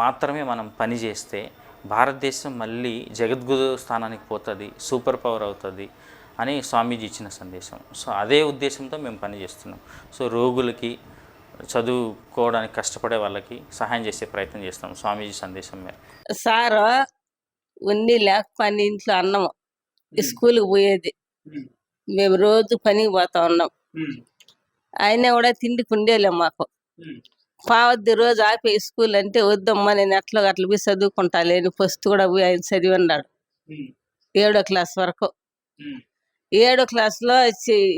మాత్రమే మనం పనిచేస్తే భారతదేశం మళ్ళీ జగద్గురు స్థానానికి పోతుంది, సూపర్ పవర్ అవుతుంది అని స్వామీజీ ఇచ్చిన సందేశం. సో అదే ఉద్దేశంతో మేము పనిచేస్తున్నాం. సో రోగులకి, చదువుకోవడానికి కష్టపడే వాళ్ళకి సహాయం చేసే ప్రయత్నం చేస్తాం స్వామీజీ సందేశం మేర. సారు ఉన్ని లేకపోయినా ఇంట్లో అన్నము స్కూల్కి పోయేది, మేము రోజు పనికి పోతా ఉన్నాం. అయినా కూడా తిండికి ఉండేలే మాకు. పావద్ది రోజు ఆపే స్కూల్ అంటే వద్దమ్మా నేను అట్లా పోయి చదువుకుంటా లేని ఫస్ట్ కూడా పోయి ఆయన చదివి ఉన్నాడు 7వ క్లాస్ వరకు. 7వ క్లాస్లో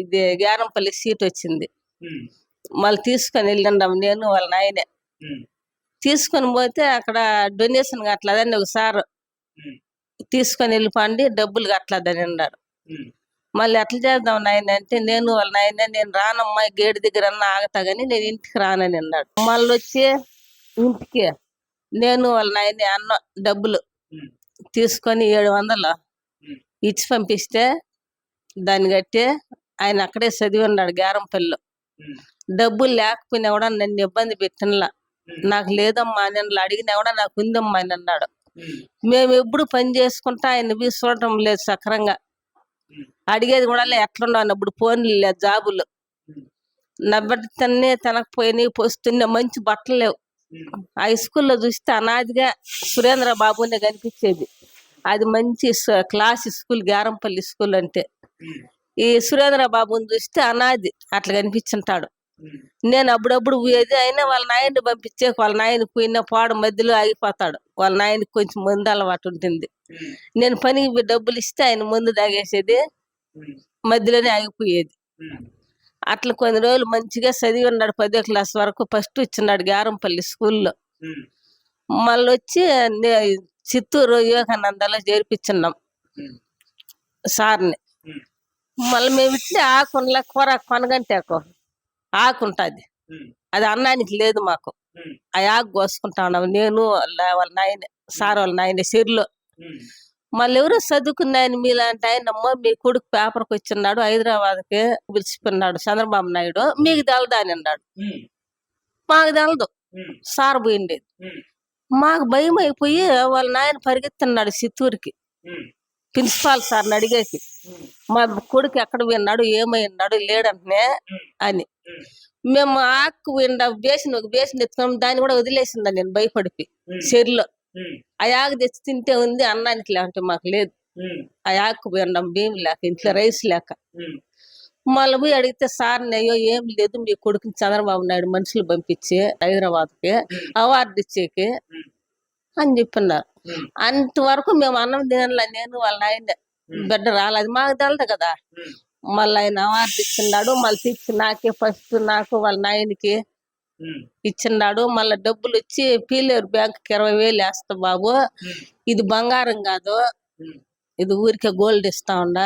ఇది జ్ఞానంపల్లి సీట్ వచ్చింది. మళ్ళీ తీసుకొని వెళ్ళిండాం నేను వాళ్ళ నాయనే. తీసుకొని పోతే అక్కడ డొనేషన్ కట్టలేదని ఒకసారి తీసుకొని వెళ్ళిపోండి, డబ్బులు కట్టలేదని అన్నారు. మళ్ళీ ఎట్లా చేద్దాం నాయన అంటే నేను వాళ్ళ నాయన నేను రానమ్మా, గేటు దగ్గర ఆగుతా కానీ నేను ఇంటికి రానని అన్నాడు. మళ్ళీ వచ్చి ఇంటికి నేను వాళ్ళ నాయన అన్న డబ్బులు తీసుకొని 700 ఇచ్చి పంపిస్తే దాన్ని కట్టి ఆయన అక్కడే చదివి ఉన్నాడు గారంపల్లిలో. డబ్బులు లేకపోయినా కూడా నన్ను ఇబ్బంది పెట్టినలా, నాకు లేదమ్మా నేను అడిగినా కూడా నాకు ఉందమ్మా అని అన్నాడు. మేము ఎప్పుడు పని చేసుకుంటా ఆయన బీ చూడటం లేదు సక్రంగా, అడిగేది కూడా ఎట్లున్నావు అన్నప్పుడు ఫోన్లు లేదు, జాబులు నవ్వటనే తినకపోయినాయి, పొస్తున్న మంచి బట్టలు లేవు. హై స్కూల్లో చూస్తే అనాదిగా సురేంద్ర బాబునే కనిపించేది, అది మంచి క్లాస్ స్కూల్ గారంపల్లి స్కూల్ అంటే. ఈ సురేంద్ర బాబుని చూస్తే అనాది అట్లా కనిపించుంటాడు. నేను అప్పుడప్పుడు పోయేది, అయినా వాళ్ళ నాయన్ని పంపించే వాళ్ళ నాయన పోయిన పాడు మధ్యలో ఆగిపోతాడు. వాళ్ళ నాయనకి కొంచెం మందు అలవాటు ఉంటుంది. నేను పనికి డబ్బులు ఇస్తే ఆయన మందు తాగేసేది, మధ్యలోనే ఆగిపోయేది. అట్లా కొన్ని రోజులు మంచిగా చదివి ఉన్నాడు 10వ క్లాస్ వరకు, ఫస్ట్ వచ్చినాడు గారంపల్లి స్కూల్లో. మళ్ళీ వచ్చి చిత్తూరు వివేకానందలో చేర్పించున్నాం సార్ని. మళ్ళీ మేము ఇట్లే ఆకుల కూర కొనగంటాకు ఆకుంటుంది, అది అన్నానికి లేదు మాకు. ఆ ఆకు కోసుకుంటా ఉన్నాం నేను వాళ్ళ నాయన, సార్ వాళ్ళ నాయన సిరిలో. మళ్ళీ ఎవరో చదువుకున్న ఆయన మీలాంటి ఆయన అమ్మో మీ కొడుకు పేపర్కి వచ్చిన్నాడు, హైదరాబాద్కి పిలిచిపోయినాడు చంద్రబాబు నాయుడు, మీకు తెలదా అని అన్నాడు. మాకు తెలదు, సార్ పోయిండేది. మాకు భయం అయిపోయి వాళ్ళ నాయన పరిగెత్తున్నాడు చిత్తూరుకి. ప్రిన్సిపాల్ సార్ని అడిగేకి మా కొడుకు ఎక్కడ విన్నాడు ఏమైనాడు లేడంటే అని. మేము ఆకు విండా ఒక బేసిన ఎత్తుకున్నాం, దాన్ని కూడా వదిలేసిందా నేను భయపడిపి చెరులో. ఆ యాగ తెచ్చి తింటే ఉంది, అన్నానికి లేకుంటే మాకు లేదు. ఆ యాకు విండాం బియ్యం లేక, ఇంట్లో రైస్ లేక. మళ్ళీ పోయి అడిగితే సార్ అయ్యో ఏం లేదు, మీ కొడుకుని చంద్రబాబు నాయుడు మనుషులు పంపించి హైదరాబాద్కి అవార్డు ఇచ్చేకి అని చెప్పినారు. అంతవరకు మేము అన్నం తినలా, నేను వాళ్ళ నాయన బిడ్డ రాలేదు, మాకు తెలదు కదా. మళ్ళీ ఆయన అవార్డు ఇచ్చిన్నాడు, మళ్ళీ తెచ్చి నాకే ఫస్ట్ నాకు వాళ్ళ నాయనకి ఇచ్చిన్నాడు. మళ్ళీ డబ్బులు వచ్చి పీలేరు బ్యాంకుకి 20,000 వేస్తా బాబు, ఇది బంగారం కాదు, ఇది ఊరికే గోల్డ్ ఇస్తా ఉండా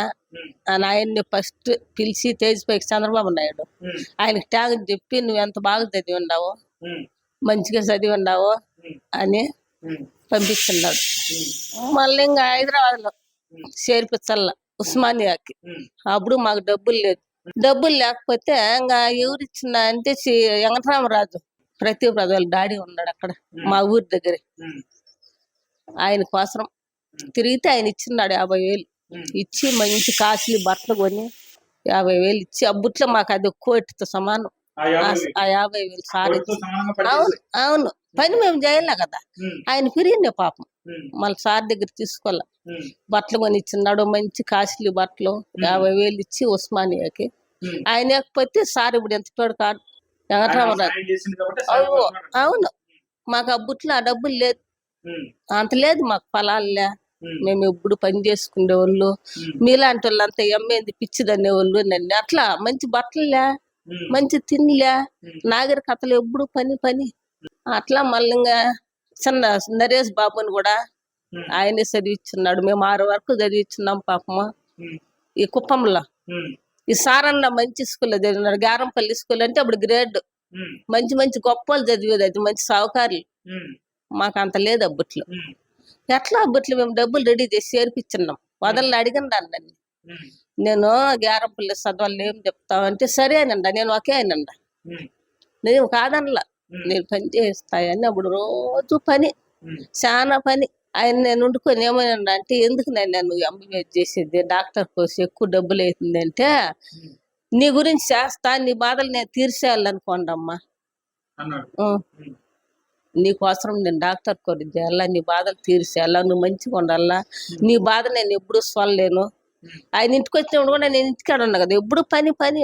అని ఆయన్ని ఫస్ట్ పిలిచి తేజ్పైకి చంద్రబాబు నాయుడు ఆయనకి ట్యాగ్ చెప్పి నువ్వు ఎంత బాగా చదివి ఉన్నావు, మంచిగా చదివి ఉన్నావు అని పంపిస్తున్నాడు. మళ్ళీ ఇంకా హైదరాబాద్ లో చేర్పించల్ల ఉస్మానియాకి. అప్పుడు మాకు డబ్బులు లేదు. డబ్బులు లేకపోతే ఇంకా ఎవరు ఇచ్చిన అంటే వెంకటరామరాజు ప్రతిప్రద వాళ్ళ డాడీ ఉన్నాడు అక్కడ మా ఊరి దగ్గర. ఆయన కోసం తిరిగితే ఆయన ఇచ్చిన్నాడు 50,000 ఇచ్చి మంచి కాస్ట్లీ బట్టలు కొని 50,000 ఇచ్చి, అబ్బుట్లో మాకు అది కోటితో సమానం. ఆ 50,000 సార్ అవును అవును పని మేము చేయలే కదా, ఆయన పెరిగిండే పాపం. మళ్ళీ సార్ దగ్గర తీసుకోలే, బట్టలు కొని ఇచ్చిన్నాడు, మంచి కాస్ట్లీ బట్టలు 50,000 ఇచ్చి ఉస్మానియాకి. ఆయన లేకపోతే సార్ ఇప్పుడు ఎంత పేరు కాదు వెంకటరామరాజు. అవును మాకు అబ్బుట్లో ఆ డబ్బులు లేదు, అంత లేదు మాకు పొలాలే. మేము ఎప్పుడు పని చేసుకునే వాళ్ళు, మీలాంటి వాళ్ళు అంతా ఎమ్మేంది పిచ్చిదనే వాళ్ళు. నన్ను అట్లా మంచి బట్టలులే, మంచి తిండిలే, నాగరికతలు ఎప్పుడు పని పని అట్లా. మళ్ళీ ఇంకా చిన్న నరేష్ బాబుని కూడా ఆయనే చదివిస్తున్నాడు. మేము 6 వరకు చదివిస్తున్నాం పాపము ఈ కుప్పంలో. ఈ సారన్న మంచి స్కూల్లో చదివినాడు, గారంపల్లి స్కూల్ అంటే అప్పుడు గ్రేడ్ మంచి మంచి గొప్ప వాళ్ళు చదివేది, అది మంచి సౌకర్యాలు. మాకు అంత లేదు అబ్బుట్లు. ఎట్లా అబ్బుట్లు మేము డబ్బులు రెడీ చేసి చేర్పించున్నాం. వదలని అడిగిన నన్ను, నేను గారంపల్లి చదవాలి ఏం చెప్తావంటే సరే అనండా, నేను ఒకే అయినండా, నేను కాదనలా, నేను పని చేస్తాయని. అప్పుడు రోజు పని, చాలా పని. ఆయన నేను వండుకొని ఏమైనా అంటే ఎందుకు నేను ఎంబీబీఎస్ చేసేది, డాక్టర్ కోర్సు ఎక్కువ డబ్బులు అవుతుంది అంటే, నీ గురించి చేస్తా, నీ బాధలు నేను తీర్చేయాలనుకోండి అమ్మా, నీకోసం నేను డాక్టర్ కోర్సు చేయాలా, నీ బాధలు తీర్చేయాలా, నువ్వు మంచిగా ఉండాలా, నీ బాధ నేను ఎప్పుడు స్వల్లేను. ఆయన ఇంటికి వచ్చినప్పుడు కూడా నేను ఇంటికాడ ఉన్నా కదా, ఎప్పుడు పని పని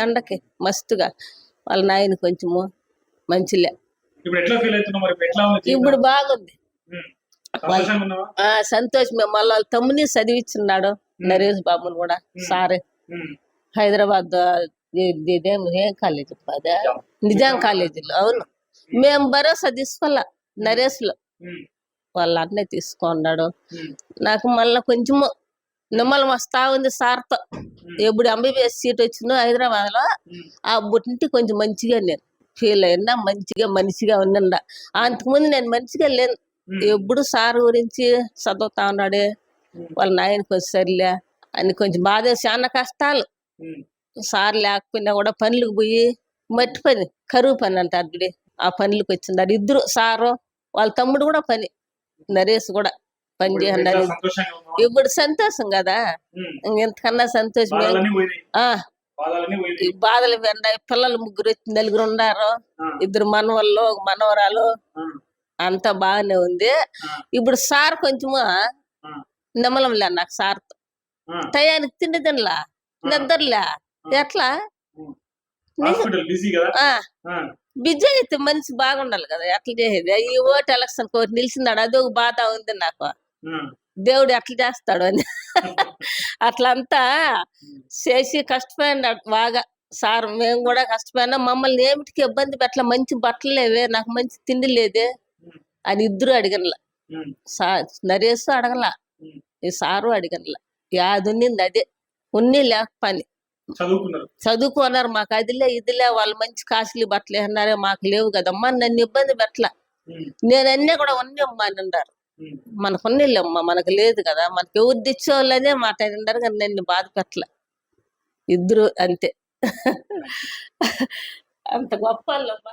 ఎండకి మస్తుగా. వాళ్ళ నాయన కొంచెము మంచిలే, ఇప్పుడు బాగుంది సంతోషమే. మళ్ళీ వాళ్ళ తమ్ముని చదివిస్తున్నాడు నరేష్ బాబుని కూడా సారే. హైదరాబాద్ ఏం కాలేజీ అదే నిజాం కాలేజీలో. అవును మేము భరోసా తీసుకోవాల నరేష్ లో, వాళ్ళ అన్నే తీసుకున్నాడు. నాకు మళ్ళీ కొంచెము నిమ్మలం వస్తా ఉంది సార్తో. ఎప్పుడు ఎంబీబీఎస్ సీట్ వచ్చిందో హైదరాబాద్ లో, ఆ బుట్టింటి కొంచెం మంచిగా నేను ఫీల్ అయినా, మంచిగా మనిషిగా ఉన్నండా. అంతకుముందు నేను మంచిగా లేను, ఎప్పుడు సార్ గురించి చదువుతా ఉన్నాడే, వాళ్ళ నాయనకి వచ్చారులే అని కొంచెం బాధ. చాలా కష్టాలు, సార్ లేకపోయినా కూడా పనులకు పోయి మట్టి పని, కరువు పని అంటారు గుడి, ఆ పనులకు వచ్చిండారు ఇద్దరు, సారు వాళ్ళ తమ్ముడు కూడా పని, నరేష్ కూడా పని చేయన్నారు. ఇప్పుడు సంతోషం కదా, ఇంతకన్నా సంతోషం. ఈ బాధలు ఉన్నాయి. పిల్లలు 3 నలుగురు ఉన్నారు, 2 మనవళ్ళు 1 మనవరాలు, అంతా బాగానే ఉంది. ఇప్పుడు సార్ కొంచెము నిమ్మలంలే నాకు సార్తో. టయానికి తిండి తినలా, నిద్రలే, ఎట్లా బిజీ అయితే మనిషి బాగుండాలి కదా, ఎట్లా చేసేది. ఈ ఓటు ఎలక్షన్ కోటి నిలిచిందాడు, అదొక బాధ ఉంది నాకు. దేవుడు ఎట్లా చేస్తాడు అని అట్లంతా చేసి కష్టపోయినాడు బాగా సార్. మేము కూడా కష్టపోయినా, మమ్మల్ని ఏమిటికి ఇబ్బంది పెట్టలే. మంచి బట్టలు లేవే, నాకు మంచి తిండి లేదే అని ఇద్దరు అడిగనలా. నరేష్ అడగల, ఈ సారు అడిగనలా. యాది ఉన్నింది అదే, ఉన్ని లేక పని చదువుకున్నారు. మాకు అదిలే ఇదిలే, వాళ్ళు మంచి కాస్ట్లీ బట్టలు అన్నారే, మాకు లేవు కదమ్మా, నన్ను ఇబ్బంది పెట్టలే. నేను అన్నీ కూడా ఉన్నమ్మా అని అన్నారు. మనకు ఉన్నిలేమ్మా, మనకు లేదు కదా, మనకు ఎవరు తెచ్చేవాళ్ళనే మాట అన్నారు, కానీ నన్ను బాధ పెట్టలే. ఇద్దరు అంతే అంత గొప్ప